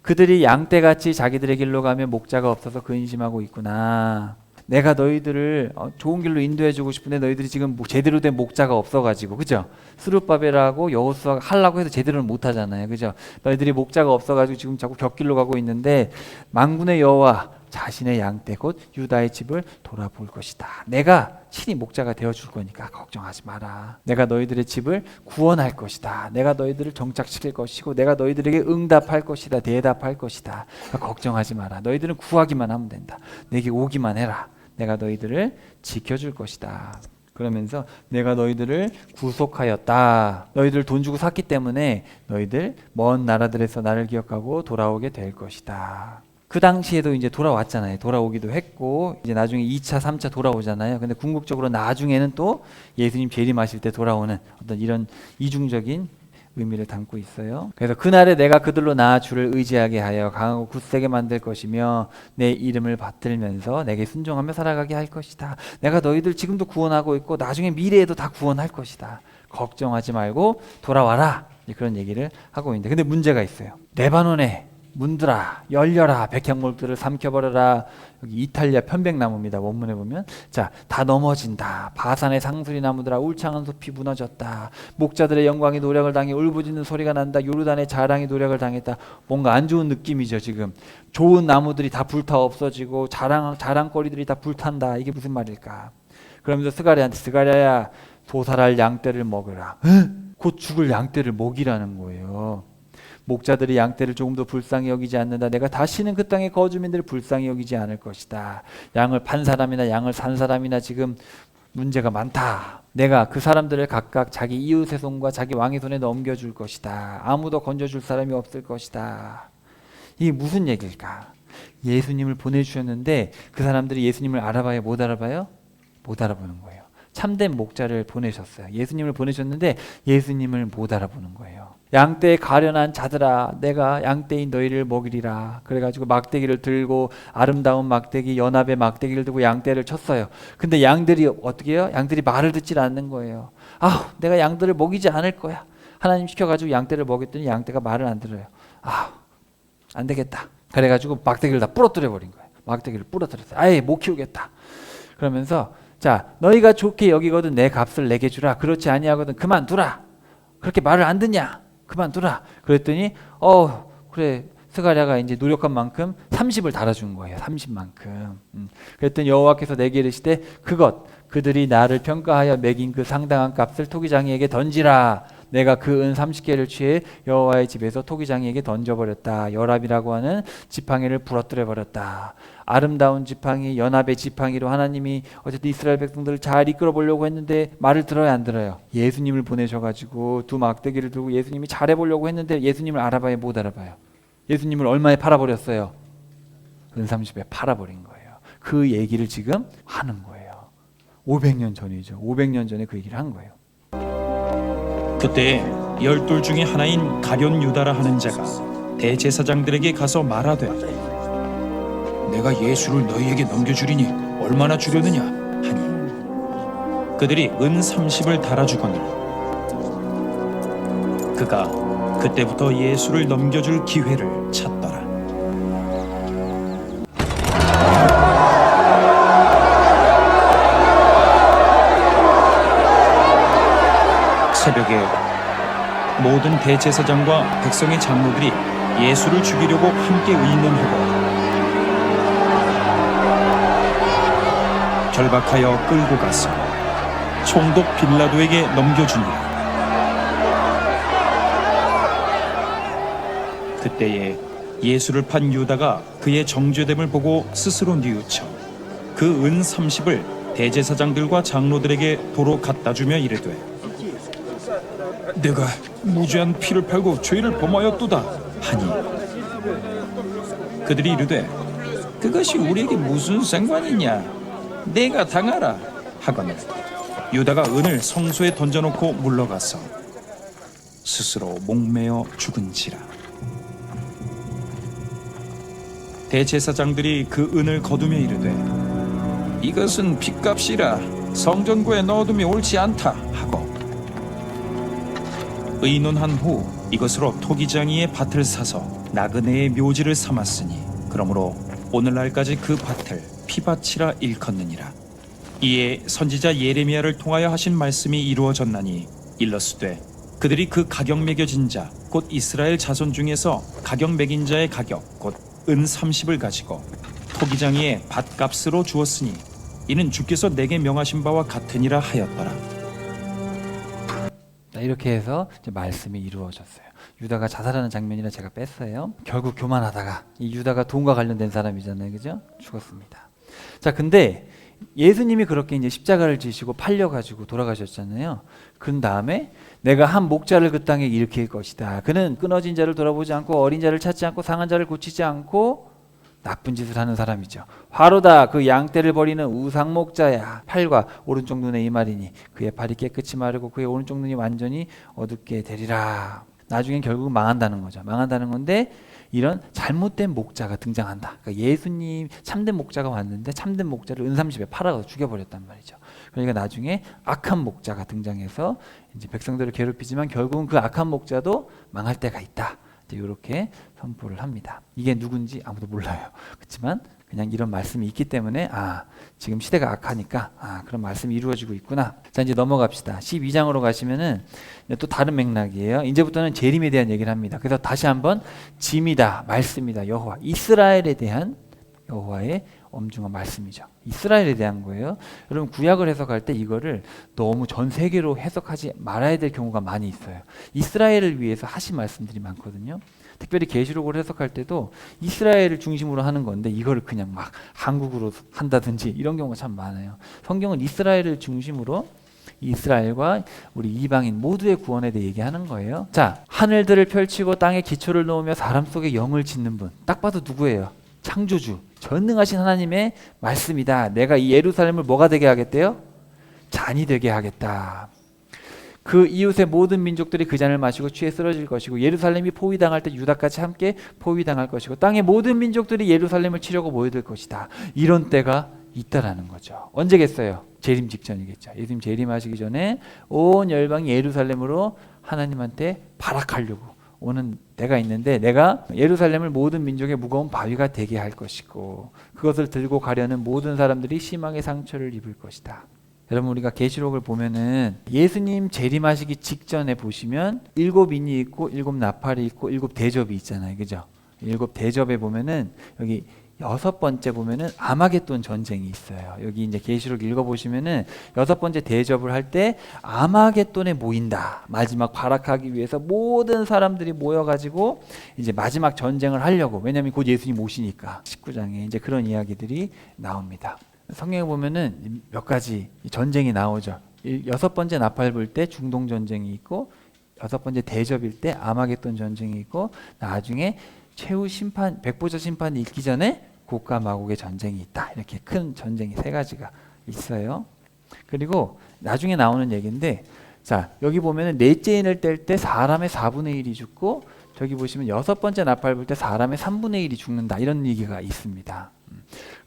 그들이 양떼같이 자기들의 길로 가면 목자가 없어서 근심하고 있구나. 내가 너희들을 좋은 길로 인도해주고 싶은데 너희들이 지금 제대로 된 목자가 없어가지고, 그죠? 스룹바벨하고 여호수아가 하려고 해도 제대로는 못하잖아요, 그죠? 너희들이 목자가 없어가지고 지금 자꾸 곁길로 가고 있는데 만군의 여호와 자신의 양떼 곧 유다의 집을 돌아볼 것이다. 내가 친히 목자가 되어줄 거니까 걱정하지 마라. 내가 너희들의 집을 구원할 것이다. 내가 너희들을 정착시킬 것이고 내가 너희들에게 응답할 것이다. 대답할 것이다. 걱정하지 마라. 너희들은 구하기만 하면 된다. 내게 오기만 해라. 내가 너희들을 지켜줄 것이다. 그러면서 내가 너희들을 구속하였다. 너희들 돈 주고 샀기 때문에 너희들 먼 나라들에서 나를 기억하고 돌아오게 될 것이다. 그 당시에도 이제 돌아왔잖아요. 돌아오기도 했고 이제 나중에 2차, 3차 돌아오잖아요. 근데 궁극적으로 나중에는 또 예수님 재림하실 때 돌아오는 어떤 이런 이중적인 의미를 담고 있어요. 그래서 그날에 내가 그들로 나아 주를 의지하게 하여 강하고 굳세게 만들 것이며 내 이름을 받들면서 내게 순종하며 살아가게 할 것이다. 내가 너희들 지금도 구원하고 있고 나중에 미래에도 다 구원할 것이다. 걱정하지 말고 돌아와라. 그런 얘기를 하고 있는데 근데 문제가 있어요. 레바논에 문들아 열려라. 백향목들을 삼켜버려라. 여기 이탈리아 편백나무입니다. 원문에 보면 자, 다 넘어진다. 바산의 상수리 나무들아 울창한 숲이 무너졌다. 목자들의 영광이 노력을 당해 울부짖는 소리가 난다. 요르단의 자랑이 노력을 당했다. 뭔가 안 좋은 느낌이죠. 지금 좋은 나무들이 다 불타 없어지고 자랑거리들이 다 불탄다. 이게 무슨 말일까? 그러면서 스가랴한테 스가랴야 도살할 양떼를 먹으라. 곧 죽을 양떼를 먹이라는 거예요. 목자들이 양떼를 조금도 불쌍히 여기지 않는다. 내가 다시는 그 땅의 거주민들을 불쌍히 여기지 않을 것이다. 양을 판 사람이나 양을 산 사람이나 지금 문제가 많다. 내가 그 사람들을 각각 자기 이웃의 손과 자기 왕의 손에 넘겨줄 것이다. 아무도 건져줄 사람이 없을 것이다. 이게 무슨 얘기일까? 예수님을 보내주셨는데 그 사람들이 예수님을 알아봐요? 못 알아봐요? 못 알아보는 거예요. 참된 목자를 보내셨어요. 예수님을 보내셨는데 예수님을 못 알아보는 거예요. 양떼에 가련한 자들아 내가 양떼인 너희를 먹이리라. 그래가지고 막대기를 들고 아름다운 막대기 연합의 막대기를 들고 양떼를 쳤어요. 근데 양들이 어떻게 해요? 양들이 말을 듣질 않는 거예요. 아, 내가 양들을 먹이지 않을 거야. 하나님 시켜가지고 양떼를 먹였더니 양떼가 말을 안 들어요. 아, 안 되겠다. 그래가지고 막대기를 다 부러뜨려 버린 거예요. 막대기를 부러뜨렸어요. 아예 못 키우겠다. 그러면서 자, 너희가 좋게 여기거든 내 값을 내게 주라. 그렇지 아니하거든 그만두라. 그렇게 말을 안 듣냐? 그만두라. 그랬더니 그래 스가랴가 이제 노력한 만큼 30을 달아준 거예요. 30만큼. 그랬더니 여호와께서 내게 이르시되 그들이 나를 평가하여 매긴 그 상당한 값을 토기장이에게 던지라. 내가 그 은 30개를 취해 여호와의 집에서 토기장이에게 던져버렸다. 열압이라고 하는 지팡이를 부러뜨려 버렸다. 아름다운 지팡이, 연합의 지팡이로 하나님이 어쨌든 이스라엘 백성들을 잘 이끌어 보려고 했는데 말을 들어요, 안 들어요? 예수님을 보내셔가지고 두 막대기를 들고 예수님이 잘해보려고 했는데 예수님을 알아봐요, 못 알아봐요? 예수님을 얼마에 팔아버렸어요? 은 30에 팔아버린 거예요. 그 얘기를 지금 하는 거예요. 500년 전이죠. 500년 전에 그 얘기를 한 거예요. 그때 열둘 중에 하나인 가룟 유다라 하는 자가 대제사장들에게 가서 말하되 내가 예수를 너희에게 넘겨주리니 얼마나 주려느냐 하니 그들이 은 30을 달아주거늘 그가 그때부터 예수를 넘겨줄 기회를 찾더라. 새벽에 모든 대제사장과 백성의 장로들이 예수를 죽이려고 함께 의논하고 결박하여 끌고 가서 총독 빌라도에게 넘겨주니라. 그때에 예수를 판 유다가 그의 정죄됨을 보고 스스로 뉘우쳐 그 은 30을 대제사장들과 장로들에게 도로 갖다 주며 이르되 내가 무죄한 피를 팔고 죄를 범하였도다 하니 그들이 이르되 그것이 우리에게 무슨 상관이냐? 내가 당하라 하거늘 유다가 은을 성소에 던져놓고 물러가서 스스로 목매어 죽은지라. 대제사장들이 그 은을 거두며 이르되 이것은 핏값이라 성전구에 넣어둠이 옳지 않다 하고 의논한 후 이것으로 토기장이의 밭을 사서 나그네의 묘지를 삼았으니 그러므로 오늘날까지 그 밭을 피밭이라 일컫느니라. 이에 선지자 예레미야를 통하여 하신 말씀이 이루어졌나니 일러스되 그들이 그 가격 매겨진 자 곧 이스라엘 자손 중에서 가격 매긴 자의 가격 곧 은 30을 가지고 토기장이의 밭값으로 주었으니 이는 주께서 내게 명하신 바와 같으니라 하였더라. 이렇게 해서 이제 말씀이 이루어졌어요. 유다가 자살하는 장면이라 제가 뺐어요. 결국 교만하다가 이 유다가 돈과 관련된 사람이잖아요, 그죠? 죽었습니다. 자, 근데 예수님이 그렇게 이제 십자가를 지시고 팔려가지고 돌아가셨잖아요. 그 다음에 내가 한 목자를 그 땅에 일으킬 것이다. 그는 끊어진 자를 돌아보지 않고 어린 자를 찾지 않고 상한 자를 고치지 않고 나쁜 짓을 하는 사람이죠. 화로다 그 양떼를 버리는 우상 목자야. 팔과 오른쪽 눈에 이 말이니 그의 팔이 깨끗이 마르고 그의 오른쪽 눈이 완전히 어둡게 되리라. 나중엔 결국은 망한다는 거죠. 망한다는 건데 이런 잘못된 목자가 등장한다. 그러니까 예수님 참된 목자가 왔는데 참된 목자를 은30에 팔아서 죽여버렸단 말이죠. 그러니까 나중에 악한 목자가 등장해서 이제 백성들을 괴롭히지만 결국은 그 악한 목자도 망할 때가 있다. 이렇게 선포를 합니다. 이게 누군지 아무도 몰라요. 그렇지만 그냥 이런 말씀이 있기 때문에 지금 시대가 악하니까 그런 말씀이 이루어지고 있구나. 자, 이제 넘어갑시다. 12장으로 가시면은 또 다른 맥락이에요. 이제부터는 재림에 대한 얘기를 합니다. 그래서 다시 한번 짐이다, 말씀이다, 여호와, 이스라엘에 대한 여호와의 엄중한 말씀이죠. 이스라엘에 대한 거예요. 여러분 구약을 해석할 때 이거를 너무 전 세계로 해석하지 말아야 될 경우가 많이 있어요. 이스라엘을 위해서 하신 말씀들이 많거든요. 특별히 계시록을 해석할 때도 이스라엘을 중심으로 하는 건데 이거를 그냥 막 한국으로 한다든지 이런 경우가 참 많아요. 성경은 이스라엘을 중심으로 이스라엘과 우리 이방인 모두의 구원에 대해 얘기하는 거예요. 자, 하늘들을 펼치고 땅에 기초를 놓으며 사람 속에 영을 짓는 분. 딱 봐도 누구예요? 창조주, 전능하신 하나님의 말씀이다. 내가 이 예루살렘을 뭐가 되게 하겠대요? 잔이 되게 하겠다. 그 이웃의 모든 민족들이 그 잔을 마시고 취해 쓰러질 것이고 예루살렘이 포위당할 때 유다까지 함께 포위당할 것이고 땅의 모든 민족들이 예루살렘을 치려고 모여들 것이다. 이런 때가 있다라는 거죠. 언제겠어요? 재림 직전이겠죠. 예수님 재림하시기 전에 온 열방이 예루살렘으로 하나님한테 발악하려고 오는 때가 있는데 내가 예루살렘을 모든 민족의 무거운 바위가 되게 할 것이고 그것을 들고 가려는 모든 사람들이 심하게 상처를 입을 것이다. 여러분 우리가 계시록을 보면은 예수님 재림하시기 직전에 보시면 7인이 있고 7나팔이 있고 7대접이 있잖아요. 그죠? 7대접에 보면은 여기 6번째 보면은 아마겟돈 전쟁이 있어요. 여기 이제 계시록 읽어보시면은 6번째 대접을 할 때 아마겟돈에 모인다. 마지막 발악하기 위해서 모든 사람들이 모여가지고 이제 마지막 전쟁을 하려고. 왜냐하면 곧 예수님 오시니까. 19장에 이제 그런 이야기들이 나옵니다. 성경에 보면은 몇 가지 전쟁이 나오죠. 6번째 나팔 불 때 중동 전쟁이 있고 6번째 대접일 때 아마겟돈 전쟁이 있고 나중에 최후 심판, 백보자 심판이 있기 전에 곡과 마곡의 전쟁이 있다. 이렇게 큰 전쟁이 3가지가 있어요. 그리고 나중에 나오는 얘기인데, 자 여기 보면은 넷째 인을 뗄 때 사람의 4분의 1이 죽고 저기 보시면 6번째 나팔 불 때 사람의 3분의 1이 죽는다. 이런 얘기가 있습니다.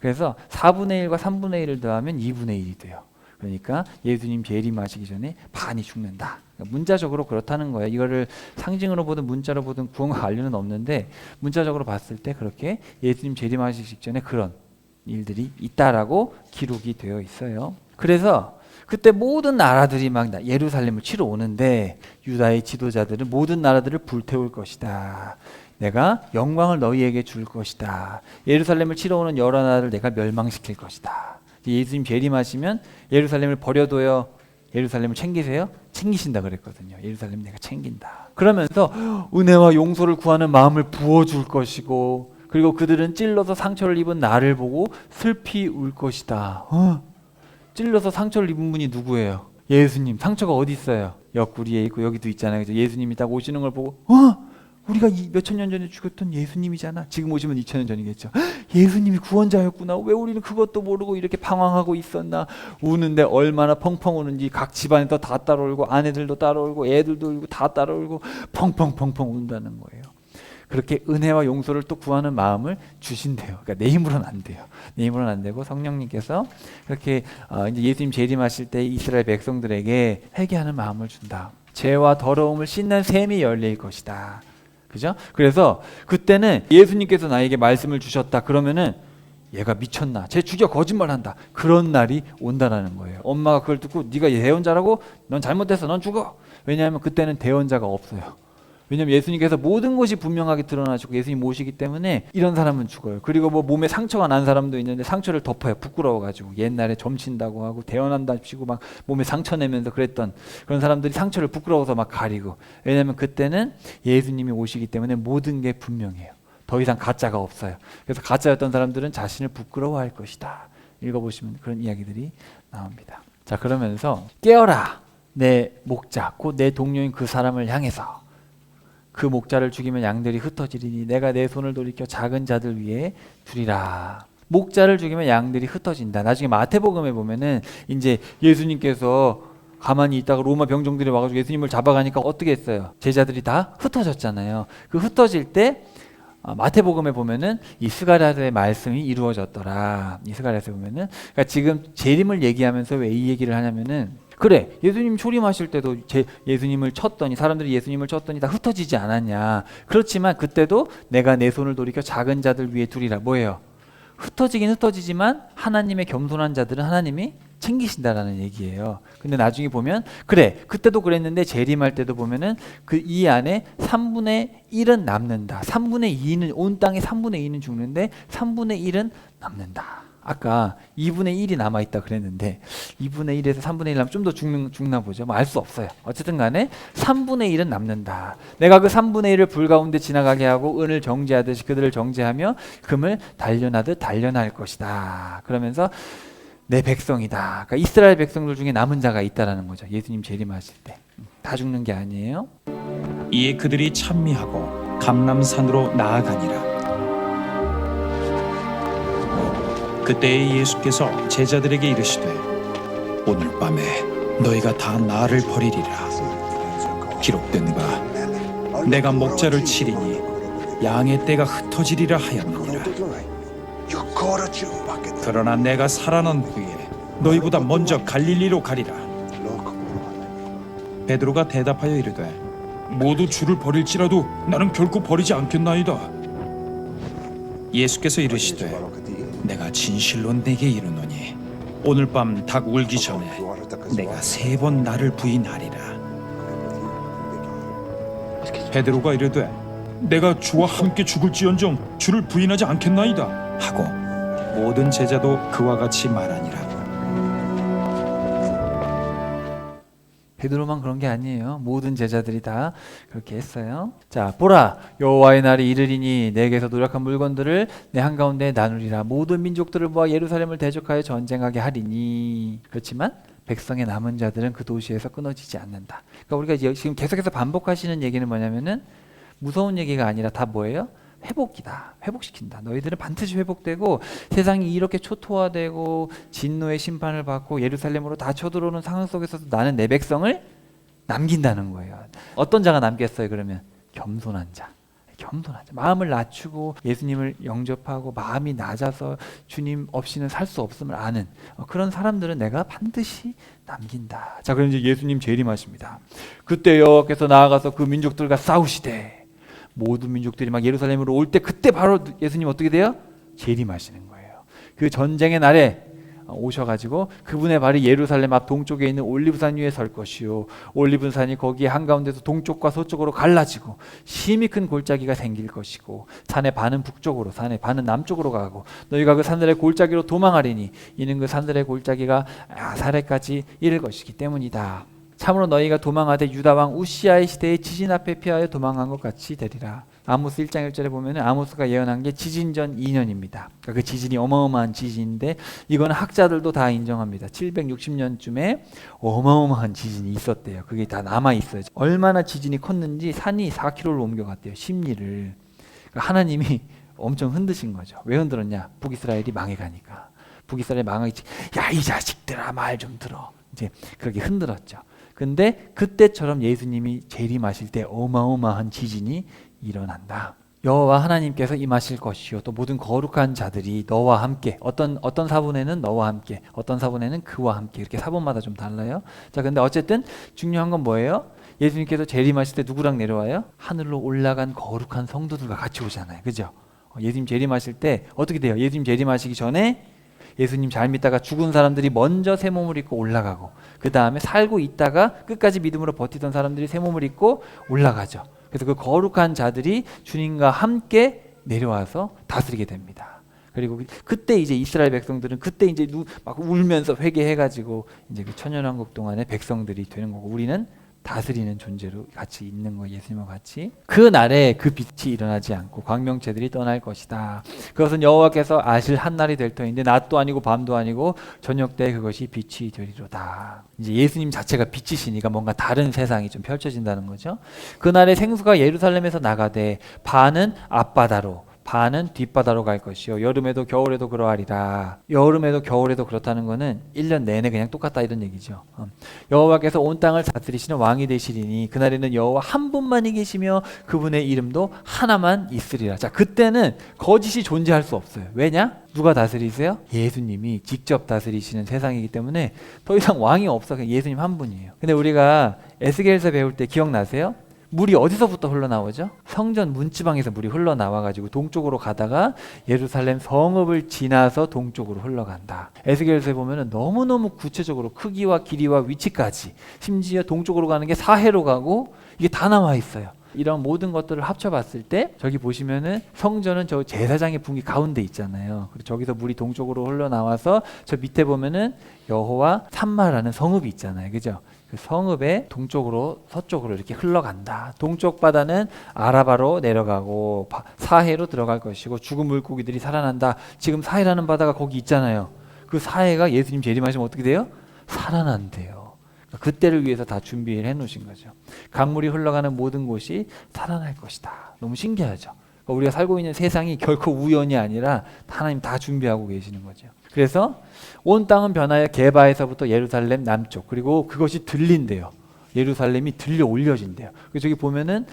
그래서 4분의 1과 3분의 1을 더하면 2분의 1이 돼요. 그러니까 예수님 재림하시기 전에 반이 죽는다. 문자적으로 그렇다는 거예요. 이거를 상징으로 보든 문자로 보든 구원과 관련은 없는데 문자적으로 봤을 때 그렇게 예수님 재림하시기 직전에 그런 일들이 있다라고 기록이 되어 있어요. 그래서 그때 모든 나라들이 막 예루살렘을 치러 오는데 유다의 지도자들은 모든 나라들을 불태울 것이다. 내가 영광을 너희에게 줄 것이다. 예루살렘을 치러 오는 여러 나라를 내가 멸망시킬 것이다. 예수님 재림하시면 예루살렘을 버려둬요. 예루살렘을 챙기세요? 챙기신다 그랬거든요. 예루살렘 내가 챙긴다. 그러면서 은혜와 용서를 구하는 마음을 부어줄 것이고 그리고 그들은 찔러서 상처를 입은 나를 보고 슬피 울 것이다. 찔러서 상처를 입은 분이 누구예요? 예수님. 상처가 어디 있어요? 옆구리에 있고 여기도 있잖아요. 그죠? 예수님이 딱 오시는 걸 보고 우리가 몇천 년 전에 죽었던 예수님이잖아. 지금 오시면 2000년 전이겠죠. 예수님이 구원자였구나. 왜 우리는 그것도 모르고 이렇게 방황하고 있었나. 우는데 얼마나 펑펑 우는지 각 집안에도 다 따라울고 아내들도 따라울고 애들도 울고 다 따라울고 펑펑펑펑 운다는 거예요. 그렇게 은혜와 용서를 또 구하는 마음을 주신대요. 그러니까 내 힘으로는 안 돼요. 내 힘으로는 안 되고 성령님께서 그렇게 이제 예수님 재림하실 때 이스라엘 백성들에게 회개하는 마음을 준다. 죄와 더러움을 씻는 샘이 열릴 것이다. 그죠? 그래서 그때는 예수님께서 나에게 말씀을 주셨다. 그러면은 얘가 미쳤나? 쟤 죽여 거짓말한다. 그런 날이 온다라는 거예요. 엄마가 그걸 듣고 네가 대언자라고? 넌 잘못했어. 넌 죽어. 왜냐하면 그때는 대언자가 없어요. 왜냐하면 예수님께서 모든 것이 분명하게 드러나시고 예수님 모시기 때문에 이런 사람은 죽어요. 그리고 뭐 몸에 상처가 난 사람도 있는데 상처를 덮어요. 부끄러워가지고 옛날에 점친다고 하고 대언한다시고 막 몸에 상처 내면서 그랬던 그런 사람들이 상처를 부끄러워서 막 가리고. 왜냐하면 그때는 예수님이 오시기 때문에 모든 게 분명해요. 더 이상 가짜가 없어요. 그래서 가짜였던 사람들은 자신을 부끄러워할 것이다. 읽어보시면 그런 이야기들이 나옵니다. 자, 그러면서 깨어라 내 목자 곧 내 동료인 그 사람을 향해서 그 목자를 죽이면 양들이 흩어지리니 내가 내 손을 돌이켜 작은 자들 위에 두리라. 목자를 죽이면 양들이 흩어진다. 나중에 마태복음에 보면은 이제 예수님께서 가만히 있다가 로마 병정들이 와가지고 예수님을 잡아가니까 어떻게 했어요? 제자들이 다 흩어졌잖아요. 그 흩어질 때 마태복음에 보면은 이 스가랴서의 말씀이 이루어졌더라. 이 스가랴서에 보면은 그러니까 지금 재림을 얘기하면서 왜 이 얘기를 하냐면은 그래 예수님 초림하실 때도 예수님을 쳤더니 사람들이 예수님을 쳤더니 다 흩어지지 않았냐. 그렇지만 그때도 내가 내 손을 돌이켜 작은 자들 위에 두리라. 뭐예요? 흩어지긴 흩어지지만 하나님의 겸손한 자들은 하나님이 챙기신다라는 얘기예요. 근데 나중에 보면 그래 그때도 그랬는데 재림할 때도 보면은 그 이 안에 3분의 1은 남는다. 3분의 2는 온 땅의 3분의 2는 죽는데 3분의 1은 남는다. 아까 2분의 1이 남아있다 그랬는데 2분의 1에서 3분의 1 남으면 좀 더 죽나 보죠. 뭐 알 수 없어요. 어쨌든 간에 3분의 1은 남는다. 내가 그 3분의 1을 불 가운데 지나가게 하고 은을 정죄하듯이 그들을 정죄하며 금을 단련하듯 단련할 것이다. 그러면서 내 백성이다. 그러니까 이스라엘 백성들 중에 남은 자가 있다라는 거죠. 예수님 재림하실 때. 다 죽는 게 아니에요. 이에 그들이 찬미하고 감람산으로 나아가니라. 그때에 예수께서 제자들에게 이르시되 오늘 밤에 너희가 다 나를 버리리라. 기록된 바 내가 목자를 치리니 양의 떼가 흩어지리라 하였느니라. 그러나 내가 살아난 후에 너희보다 먼저 갈릴리로 가리라. 베드로가 대답하여 이르되 모두 주를 버릴지라도 나는 결코 버리지 않겠나이다. 예수께서 이르시되 내가 진실로 내게 이르노니 오늘 밤 닭 울기 전에 내가 3번 나를 부인하리라. 베드로가 이르되 내가 주와 함께 죽을지언정 주를 부인하지 않겠나이다 하고 모든 제자도 그와 같이 말하니라. 베드로만 그런 게 아니에요. 모든 제자들이 다 그렇게 했어요. 자, 보라 여호와의 날이 이르리니 내게서 노력한 물건들을 내 한가운데 나누리라. 모든 민족들을 모아 예루살렘을 대적하여 전쟁하게 하리니. 그렇지만 백성의 남은 자들은 그 도시에서 끊어지지 않는다. 그러니까 우리가 지금 계속해서 반복하시는 얘기는 뭐냐면은 무서운 얘기가 아니라 다 뭐예요? 회복이다. 회복시킨다. 너희들은 반드시 회복되고 세상이 이렇게 초토화되고 진노의 심판을 받고 예루살렘으로 다 쳐들어오는 상황 속에서도 나는 내 백성을 남긴다는 거예요. 어떤 자가 남겠어요? 그러면 겸손한 자. 겸손한 자. 마음을 낮추고 예수님을 영접하고 마음이 낮아서 주님 없이는 살 수 없음을 아는 그런 사람들은 내가 반드시 남긴다. 자, 그럼 이제 예수님 재림하십니다. 그때 여호와께서 나아가서 그 민족들과 싸우시되 모든 민족들이 막 예루살렘으로 올 때 그때 바로 예수님 어떻게 돼요? 재림하시는 거예요. 그 전쟁의 날에 오셔가지고 그분의 발이 예루살렘 앞 동쪽에 있는 올리브산 위에 설 것이요 올리브산이 거기에 한가운데서 동쪽과 서쪽으로 갈라지고 심히 큰 골짜기가 생길 것이고 산의 반은 북쪽으로 산의 반은 남쪽으로 가고 너희가 그 산들의 골짜기로 도망하리니 이는 그 산들의 골짜기가 사레까지 이를 것이기 때문이다. 참으로 너희가 도망하되 유다 왕 우시아의 시대에 지진 앞에 피하여 도망한 것 같이 되리라. 아모스 1장 1절에 보면은 아모스가 예언한 게 지진 전 2년입니다. 그러니까 그 지진이 어마어마한 지진인데 이거는 학자들도 다 인정합니다. 760년쯤에 어마어마한 지진이 있었대요. 그게 다 남아 있어요. 얼마나 지진이 컸는지 산이 4km를 옮겨갔대요. 심리를. 그러니까 하나님이 엄청 흔드신 거죠. 왜 흔들었냐? 북이스라엘이 망해가니까. 북이스라엘 망하겠지. 야, 이 자식들아, 말 좀 들어. 이제 그렇게 흔들었죠. 근데 그때처럼 예수님이 재림하실 때 어마어마한 지진이 일어난다. 여호와 하나님께서 임하실 것이요 또 모든 거룩한 자들이 너와 함께 어떤 사본에는 너와 함께 어떤 사본에는 그와 함께 이렇게 사본마다 좀 달라요. 자, 근데 어쨌든 중요한 건 뭐예요? 예수님께서 재림하실 때 누구랑 내려와요? 하늘로 올라간 거룩한 성도들과 같이 오잖아요. 그죠? 예수님 재림하실 때 어떻게 돼요? 예수님 재림하시기 전에 예수님 잘 믿다가 죽은 사람들이 먼저 새 몸을 입고 올라가고 그 다음에 살고 있다가 끝까지 믿음으로 버티던 사람들이 새 몸을 입고 올라가죠. 그래서 그 거룩한 자들이 주님과 함께 내려와서 다스리게 됩니다. 그리고 그때 이제 이스라엘 백성들은 그때 이제 막 울면서 회개해가지고 이제 그 천년왕국 동안의 백성들이 되는 거고 우리는 다스리는 존재로 같이 있는 거예요. 예수님과 같이. 그 날에 그 빛이 일어나지 않고 광명체들이 떠날 것이다. 그것은 여호와께서 아실 한날이 될 터인데 낮도 아니고 밤도 아니고 저녁 때 그것이 빛이 되리로다. 이제 예수님 자체가 빛이시니까 뭔가 다른 세상이 좀 펼쳐진다는 거죠. 그날에 생수가 예루살렘에서 나가되 반은 앞바다로 반은 뒷바다로 갈 것이요 여름에도 겨울에도 그러하리라. 여름에도 겨울에도 그렇다는 거는 1년 내내 그냥 똑같다 이런 얘기죠. 여호와께서 온 땅을 다스리시는 왕이 되시리니 그날에는 여호와 한 분만이 계시며 그분의 이름도 하나만 있으리라. 자, 그때는 거짓이 존재할 수 없어요. 왜냐? 누가 다스리세요? 예수님이 직접 다스리시는 세상이기 때문에 더 이상 왕이 없어. 그냥 예수님 한 분이에요. 근데 우리가 에스겔서 배울 때 기억나세요? 물이 어디서부터 흘러나오죠? 성전 문지방에서 물이 흘러나와가지고 동쪽으로 가다가 예루살렘 성읍을 지나서 동쪽으로 흘러간다. 에스겔서에 보면은 너무너무 구체적으로 크기와 길이와 위치까지 심지어 동쪽으로 가는 게 사해로 가고 이게 다 나와 있어요. 이런 모든 것들을 합쳐봤을 때 저기 보시면은 성전은 저 제사장의 분기 가운데 있잖아요. 그리고 저기서 물이 동쪽으로 흘러나와서 저 밑에 보면은 여호와 산마라는 성읍이 있잖아요. 그죠? 그 성읍의 동쪽으로 서쪽으로 이렇게 흘러간다. 동쪽 바다는 아라바로 내려가고 사해로 들어갈 것이고 죽은 물고기들이 살아난다. 지금 사해라는 바다가 거기 있잖아요. 그 사해가 예수님 재림하시면 어떻게 돼요? 살아난대요. 그때를 위해서 다 준비를 해놓으신 거죠. 강물이 흘러가는 모든 곳이 살아날 것이다. 너무 신기하죠. 그러니까 우리가 살고 있는 세상이 결코 우연이 아니라 하나님 다 준비하고 계시는 거죠. 그래서 온 땅은 변하여 게바에서부터 예루살렘 남쪽 그리고 그것이 들린대요. 예루살렘이 들려 올려진대요. 저기 보면은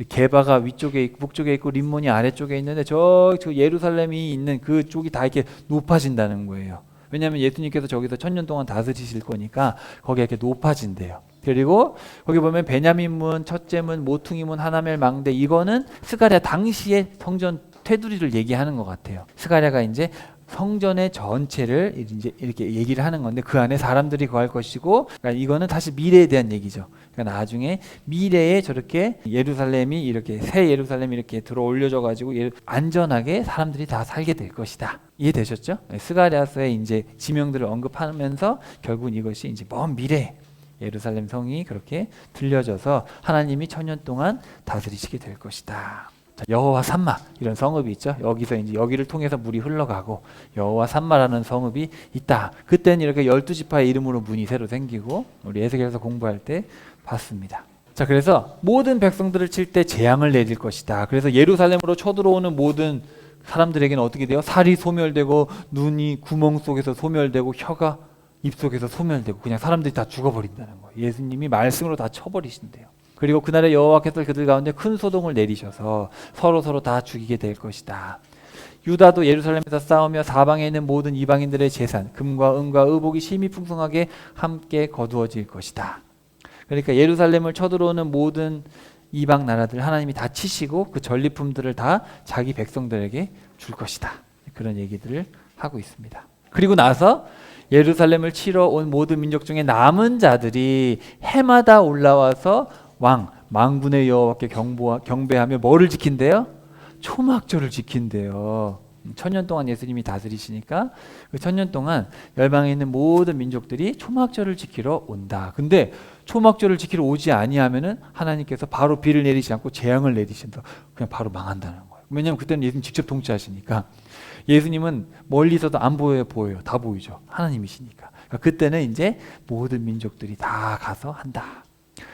게바가 위쪽에 있고 북쪽에 있고 림몬이 아래쪽에 있는데 저 예루살렘이 있는 그쪽이 다 이렇게 높아진다는 거예요. 왜냐하면 예수님께서 저기서 1000년 동안 다스리실 거니까 거기가 이렇게 높아진대요. 그리고 거기 보면 베냐민 문, 첫째 문, 모퉁이 문, 하나멜 망대 이거는 스가랴 당시의 성전 테두리를 얘기하는 것 같아요. 스가랴가 이제 성전의 전체를 이제 이렇게 얘기를 하는 건데 그 안에 사람들이 거할 것이고 그러니까 이거는 사실 미래에 대한 얘기죠. 그러니까 나중에 미래에 저렇게 예루살렘이 이렇게 새 예루살렘이 이렇게 들어 올려져 가지고 안전하게 사람들이 다 살게 될 것이다. 이해되셨죠? 스가랴서의 이제 지명들을 언급하면서 결국은 이것이 이제 먼 미래 예루살렘 성이 그렇게 들려져서 하나님이 1000년 동안 다스리시게 될 것이다. 여호와 산마 이런 성읍이 있죠. 여기서 이제 여기를 통해서 물이 흘러가고 여호와 산마라는 성읍이 있다. 그때는 이렇게 12지파의 이름으로 문이 새로 생기고 우리 에스겔서 공부할 때 봤습니다. 자, 그래서 모든 백성들을 칠 때 재앙을 내릴 것이다. 그래서 예루살렘으로 쳐들어오는 모든 사람들에게는 어떻게 돼요? 살이 소멸되고 눈이 구멍 속에서 소멸되고 혀가 입 속에서 소멸되고 그냥 사람들이 다 죽어버린다는 거예요. 예수님이 말씀으로 다 쳐버리신대요. 그리고 그날에 여호와께서 그들 가운데 큰 소동을 내리셔서 서로 다 죽이게 될 것이다. 유다도 예루살렘에서 싸우며 사방에 있는 모든 이방인들의 재산, 금과 은과 의복이 심히 풍성하게 함께 거두어질 것이다. 그러니까 예루살렘을 쳐들어오는 모든 이방 나라들 하나님이 다 치시고 그 전리품들을 다 자기 백성들에게 줄 것이다. 그런 얘기들을 하고 있습니다. 그리고 나서 예루살렘을 치러 온 모든 민족 중에 남은 자들이 해마다 올라와서 망군의 여호와께 경배하며 뭐를 지킨대요? 초막절을 지킨대요. 천년 동안 예수님이 다스리시니까 그 천년 동안 열방에 있는 모든 민족들이 초막절을 지키러 온다. 근데 초막절을 지키러 오지 아니하면은 하나님께서 바로 비를 내리지 않고 재앙을 내리신다. 그냥 바로 망한다는 거예요. 왜냐하면 그때는 예수님 직접 통치하시니까. 예수님은 멀리서도 안 보여요, 보여요. 다 보이죠. 하나님이시니까. 그러니까 그때는 이제 모든 민족들이 다 가서 한다.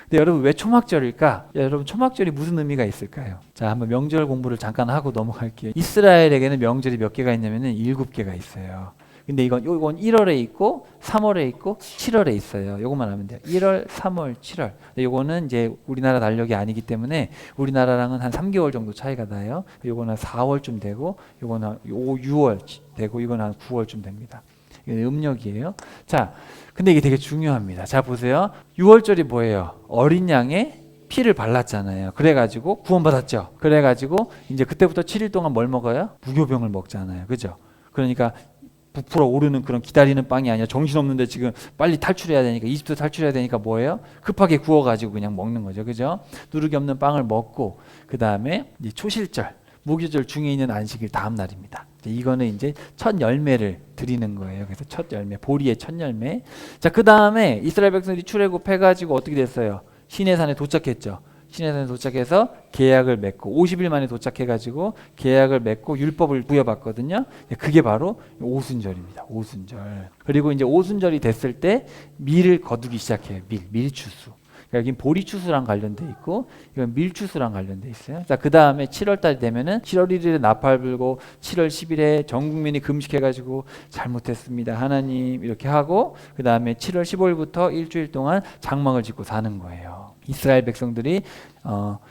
근데 여러분 왜 초막절일까? 여러분 초막절이 무슨 의미가 있을까요? 자, 한번 명절 공부를 잠깐 하고 넘어갈게요. 이스라엘에게는 명절이 몇 개가 있냐면은 7개가 있어요. 근데 이건 1월에 있고 3월에 있고 7월에 있어요. 요것만 하면 돼요. 1월, 3월, 7월. 근데 요거는 이제 우리나라 달력이 아니기 때문에 우리나라랑은 한 3개월 정도 차이가 나요. 요거는 4월쯤 되고 요거는 6월 되고 이건 한 9월쯤 됩니다. 이게 음력이에요. 자, 근데 이게 되게 중요합니다. 자, 보세요. 6월절이 뭐예요? 어린 양의 피를 발랐잖아요. 그래가지고 구원받았죠. 그래가지고 이제 그때부터 7일 동안 뭘 먹어요? 무교병을 먹잖아요. 그죠? 그러니까 부풀어 오르는 그런 기다리는 빵이 아니라 정신없는데 지금 빨리 탈출해야 되니까 이집트 탈출해야 되니까 뭐예요? 급하게 구워가지고 그냥 먹는 거죠. 그죠? 누룩이 없는 빵을 먹고 그 다음에 이제 초실절 무교절 중에 있는 안식일 다음 날입니다. 이거는 이제 첫 열매를 드리는 거예요. 그래서 첫 열매, 보리의 첫 열매. 자, 그 다음에 이스라엘 백성들이 출애굽해가지고 어떻게 됐어요? 시내산에 도착했죠. 시내산에 도착해서 계약을 맺고 50일 만에 도착해가지고 계약을 맺고 율법을 부여받거든요. 그게 바로 오순절입니다. 오순절. 그리고 이제 오순절이 됐을 때 밀을 거두기 시작해요. 밀추수. 여기 보리추수랑 관련돼 있고 이건 밀추수랑 관련돼 있어요. 자, 그 다음에 7월달 되면은 7월 1일에 나팔 불고 7월 10일에 전 국민이 금식해가지고 잘못했습니다 하나님 이렇게 하고 그 다음에 7월 15일부터 일주일 동안 장막을 짓고 사는 거예요. 이스라엘 백성들이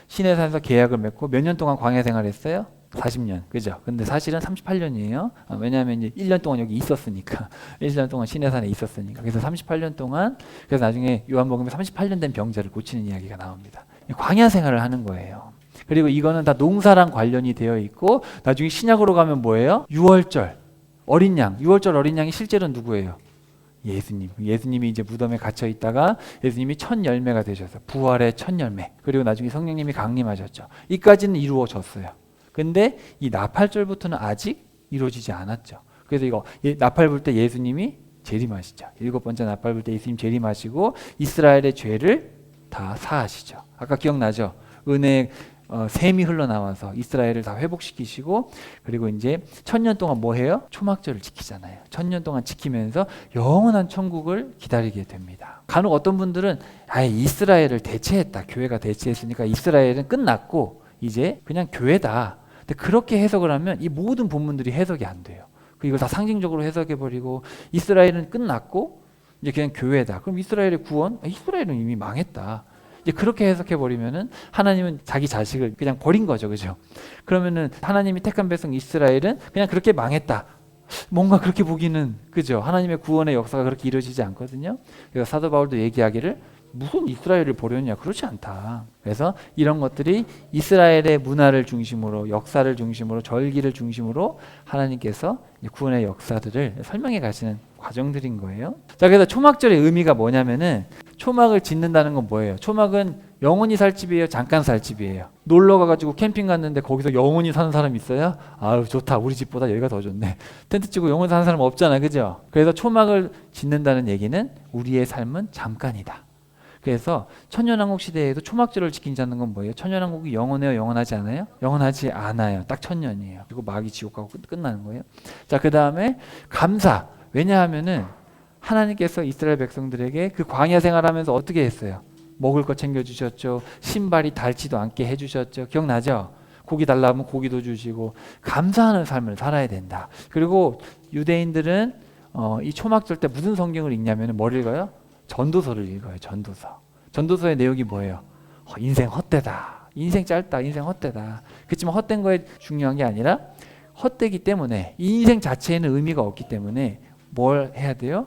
시내산에서 계약을 맺고 몇 년 동안 광야 생활했어요? 40년. 그죠? 근데 사실은 38년이에요. 왜냐하면 이제 1년 동안 여기 있었으니까. 1년 동안 시내산에 있었으니까. 그래서 38년 동안 그래서 나중에 요한복음에 38년 된 병자를 고치는 이야기가 나옵니다. 광야 생활을 하는 거예요. 그리고 이거는 다 농사랑 관련이 되어 있고 나중에 신약으로 가면 뭐예요? 6월절 어린 양. 6월절 어린 양이 실제로는 누구예요? 예수님. 예수님이 이제 무덤에 갇혀 있다가 예수님이 첫 열매가 되셔서 부활의 첫 열매. 그리고 나중에 성령님이 강림하셨죠. 이까지는 이루어졌어요. 근데 이 나팔절부터는 아직 이루어지지 않았죠. 그래서 이거 나팔 불 때 예수님이 재림하시죠. 7번째 나팔 불 때 예수님 재림하시고 이스라엘의 죄를 다 사하시죠. 아까 기억나죠? 은혜 샘이 흘러나와서 이스라엘을 다 회복시키시고 그리고 이제 1000년 동안 뭐 해요? 초막절을 지키잖아요. 1000년 동안 지키면서 영원한 천국을 기다리게 됩니다. 간혹 어떤 분들은 아예 이스라엘을 대체했다. 교회가 대체했으니까 이스라엘은 끝났고 이제 그냥 교회다. 근데 그렇게 해석을 하면 이 모든 본문들이 해석이 안 돼요. 이걸 다 상징적으로 해석해버리고 이스라엘은 끝났고 이제 그냥 교회다. 그럼 이스라엘의 구원? 이스라엘은 이미 망했다. 이제 그렇게 해석해버리면은 하나님은 자기 자식을 그냥 버린 거죠. 그죠? 그러면은 하나님이 택한 백성 이스라엘은 그냥 그렇게 망했다. 뭔가 그렇게 보기는 그죠? 하나님의 구원의 역사가 그렇게 이루어지지 않거든요. 그래서 사도 바울도 얘기하기를 무슨 이스라엘을 버렸냐? 그렇지 않다. 그래서 이런 것들이 이스라엘의 문화를 중심으로 역사를 중심으로 절기를 중심으로 하나님께서 구원의 역사들을 설명해 가시는 과정들인 거예요. 자, 그래서 초막절의 의미가 뭐냐면은 초막을 짓는다는 건 뭐예요? 초막은 영원히 살 집이에요? 잠깐 살 집이에요? 놀러 가가지고 캠핑 갔는데 거기서 영원히 사는 사람 있어요? 아유 좋다. 우리 집보다 여기가 더 좋네. 텐트 치고 영원히 사는 사람 없잖아. 그죠? 그래서 초막을 짓는다는 얘기는 우리의 삶은 잠깐이다. 그래서 천년왕국 시대에도 초막절을 지킨다는 건 뭐예요? 천년왕국이 영원해요? 영원하지 않아요? 영원하지 않아요. 딱 천년이에요. 그리고 마귀 지옥 가고 끝나는 거예요. 자, 그 다음에 감사. 왜냐하면은 하나님께서 이스라엘 백성들에게 그 광야 생활하면서 어떻게 했어요? 먹을 거 챙겨주셨죠. 신발이 닳지도 않게 해주셨죠. 기억나죠? 고기 달라 하면 고기도 주시고 감사하는 삶을 살아야 된다. 그리고 유대인들은 이 초막절 때 무슨 성경을 읽냐면 뭘 읽어요? 전도서를 읽어요. 전도서. 전도서의 내용이 뭐예요? 인생 헛되다. 인생 짧다. 인생 헛되다. 그렇지만 헛된 거에 중요한 게 아니라 헛되기 때문에 이 인생 자체에는 의미가 없기 때문에 뭘 해야 돼요?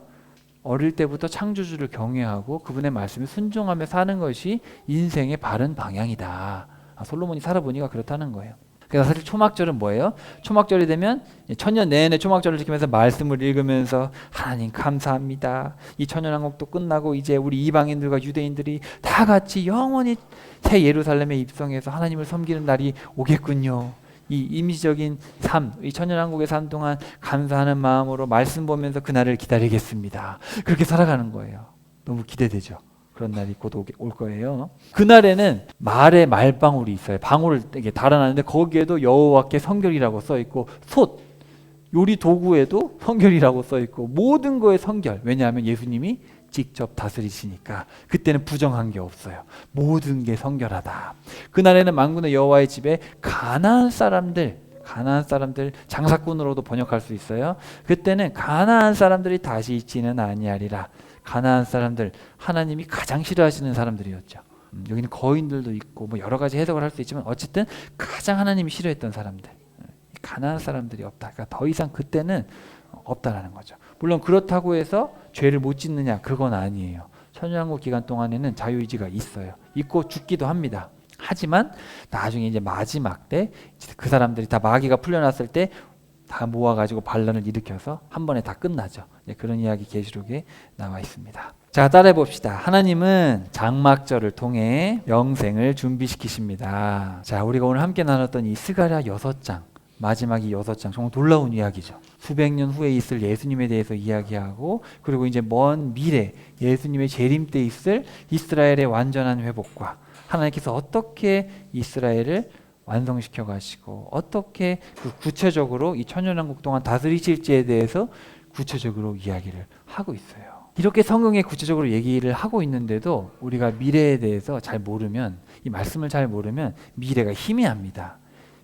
어릴 때부터 창조주를 경외하고 그분의 말씀에 순종하며 사는 것이 인생의 바른 방향이다. 솔로몬이 살아보니까 그렇다는 거예요. 그래서 사실 초막절은 뭐예요? 초막절이 되면 천년 내내 초막절을 지키면서 말씀을 읽으면서 하나님 감사합니다. 이 천년왕국도 끝나고 이제 우리 이방인들과 유대인들이 다 같이 영원히 새 예루살렘에 입성해서 하나님을 섬기는 날이 오겠군요. 이 임시적인 삶, 이 천년왕국의 삶 동안 감사하는 마음으로 말씀 보면서 그날을 기다리겠습니다. 그렇게 살아가는 거예요. 너무 기대되죠. 그런 날이 곧 올 거예요. 그날에는 말에 말방울이 있어요. 방울을 이렇게 달아놨는데 거기에도 여호와께 성결이라고 써 있고 솥, 요리 도구에도 성결이라고 써 있고 모든 거에 성결. 왜냐하면 예수님이 직접 다스리시니까 그때는 부정한 게 없어요. 모든 게 성결하다. 그날에는 만군의 여호와의 집에 가나안 사람들 장사꾼으로도 번역할 수 있어요. 그때는 가나안 사람들이 다시 있지는 아니하리라. 가나안 사람들, 하나님이 가장 싫어하시는 사람들이었죠. 여기는 거인들도 있고 뭐 여러 가지 해석을 할 수 있지만 어쨌든 가장 하나님이 싫어했던 사람들, 가나안 사람들이 없다. 그러니까 더 이상 그때는 없다라는 거죠. 물론 그렇다고 해서 죄를 못 짓느냐, 그건 아니에요. 천년왕국 기간 동안에는 자유의지가 있어요. 있고 죽기도 합니다. 하지만 나중에 이제 마지막 때 그 사람들이 다 마귀가 풀려났을 때 다 모아가지고 반란을 일으켜서 한 번에 다 끝나죠. 그런 이야기 계시록에 나와 있습니다. 자, 따라해 봅시다. 하나님은 장막절을 통해 영생을 준비시키십니다. 자, 우리가 오늘 함께 나눴던 이 스가랴 6장, 마지막 이 6장, 정말 놀라운 이야기죠. 수백 년 후에 있을 예수님에 대해서 이야기하고, 그리고 이제 먼 미래 예수님의 재림 때 있을 이스라엘의 완전한 회복과 하나님께서 어떻게 이스라엘을 완성시켜 가시고 어떻게 그 구체적으로 이 천년왕국 동안 다스리실지에 대해서 구체적으로 이야기를 하고 있어요. 이렇게 성경에 구체적으로 얘기를 하고 있는데도 우리가 미래에 대해서 잘 모르면, 이 말씀을 잘 모르면 미래가 희미합니다.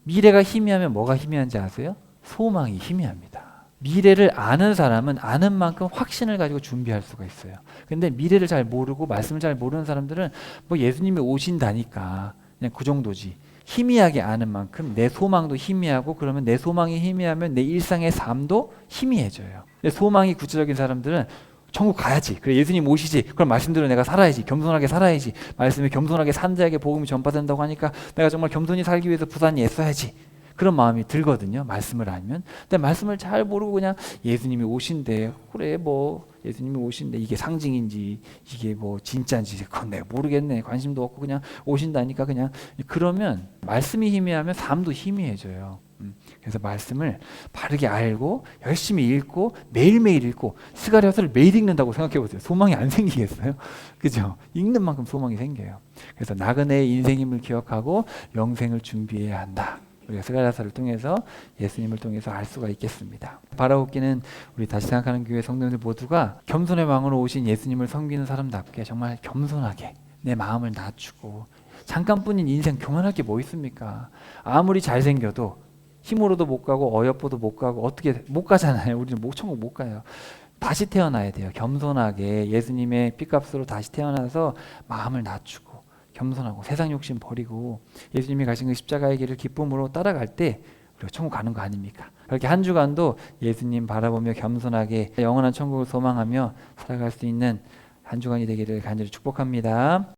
미래가 희미하면 뭐가 희미한지 아세요? 소망이 희미합니다. 미래를 아는 사람은 아는 만큼 확신을 가지고 준비할 수가 있어요. 근데 미래를 잘 모르고 말씀을 잘 모르는 사람들은 뭐 예수님이 오신다니까 그냥 그 정도지. 희미하게 아는 만큼 내 소망도 희미하고, 그러면 내 소망이 희미하면 내 일상의 삶도 희미해져요. 소망이 구체적인 사람들은 천국 가야지. 그래, 예수님 오시지. 그럼 말씀대로 내가 살아야지. 겸손하게 살아야지. 말씀에 겸손하게 산 자에게 복음이 전파된다고 하니까 내가 정말 겸손히 살기 위해서 부단히 애써야지. 그런 마음이 들거든요. 말씀을 알면. 근데 말씀을 잘 모르고 그냥 예수님이 오신대. 그래, 뭐 예수님이 오신대. 이게 상징인지 이게 뭐 진짜인지 그건 내가 모르겠네. 관심도 없고 그냥 오신다니까 그냥. 그러면 말씀이 희미하면 삶도 희미해져요. 그래서 말씀을 바르게 알고 열심히 읽고 매일매일 읽고, 스가랴서를 매일 읽는다고 생각해 보세요. 소망이 안 생기겠어요? 그죠? 읽는 만큼 소망이 생겨요. 그래서 나그네의 인생임을 기억하고 영생을 준비해야 한다. 우리가 스가랴서를 통해서 예수님을 통해서 알 수가 있겠습니다. 바라옵기는 우리 다시 생각하는 교회 성도들 모두가 겸손의 왕으로 오신 예수님을 섬기는 사람답게 정말 겸손하게 내 마음을 낮추고, 잠깐뿐인 인생 교만할 게 뭐 있습니까? 아무리 잘생겨도 힘으로도 못 가고 어여뻐도 못 가고 어떻게 못 가잖아요. 우리는 천국 못 가요. 다시 태어나야 돼요. 겸손하게 예수님의 피값으로 다시 태어나서 마음을 낮추고 겸손하고 세상 욕심 버리고 예수님이 가신 그 십자가의 길을 기쁨으로 따라갈 때 우리가 천국 가는 거 아닙니까? 그렇게 한 주간도 예수님 바라보며 겸손하게 영원한 천국을 소망하며 살아갈 수 있는 한 주간이 되기를 간절히 축복합니다.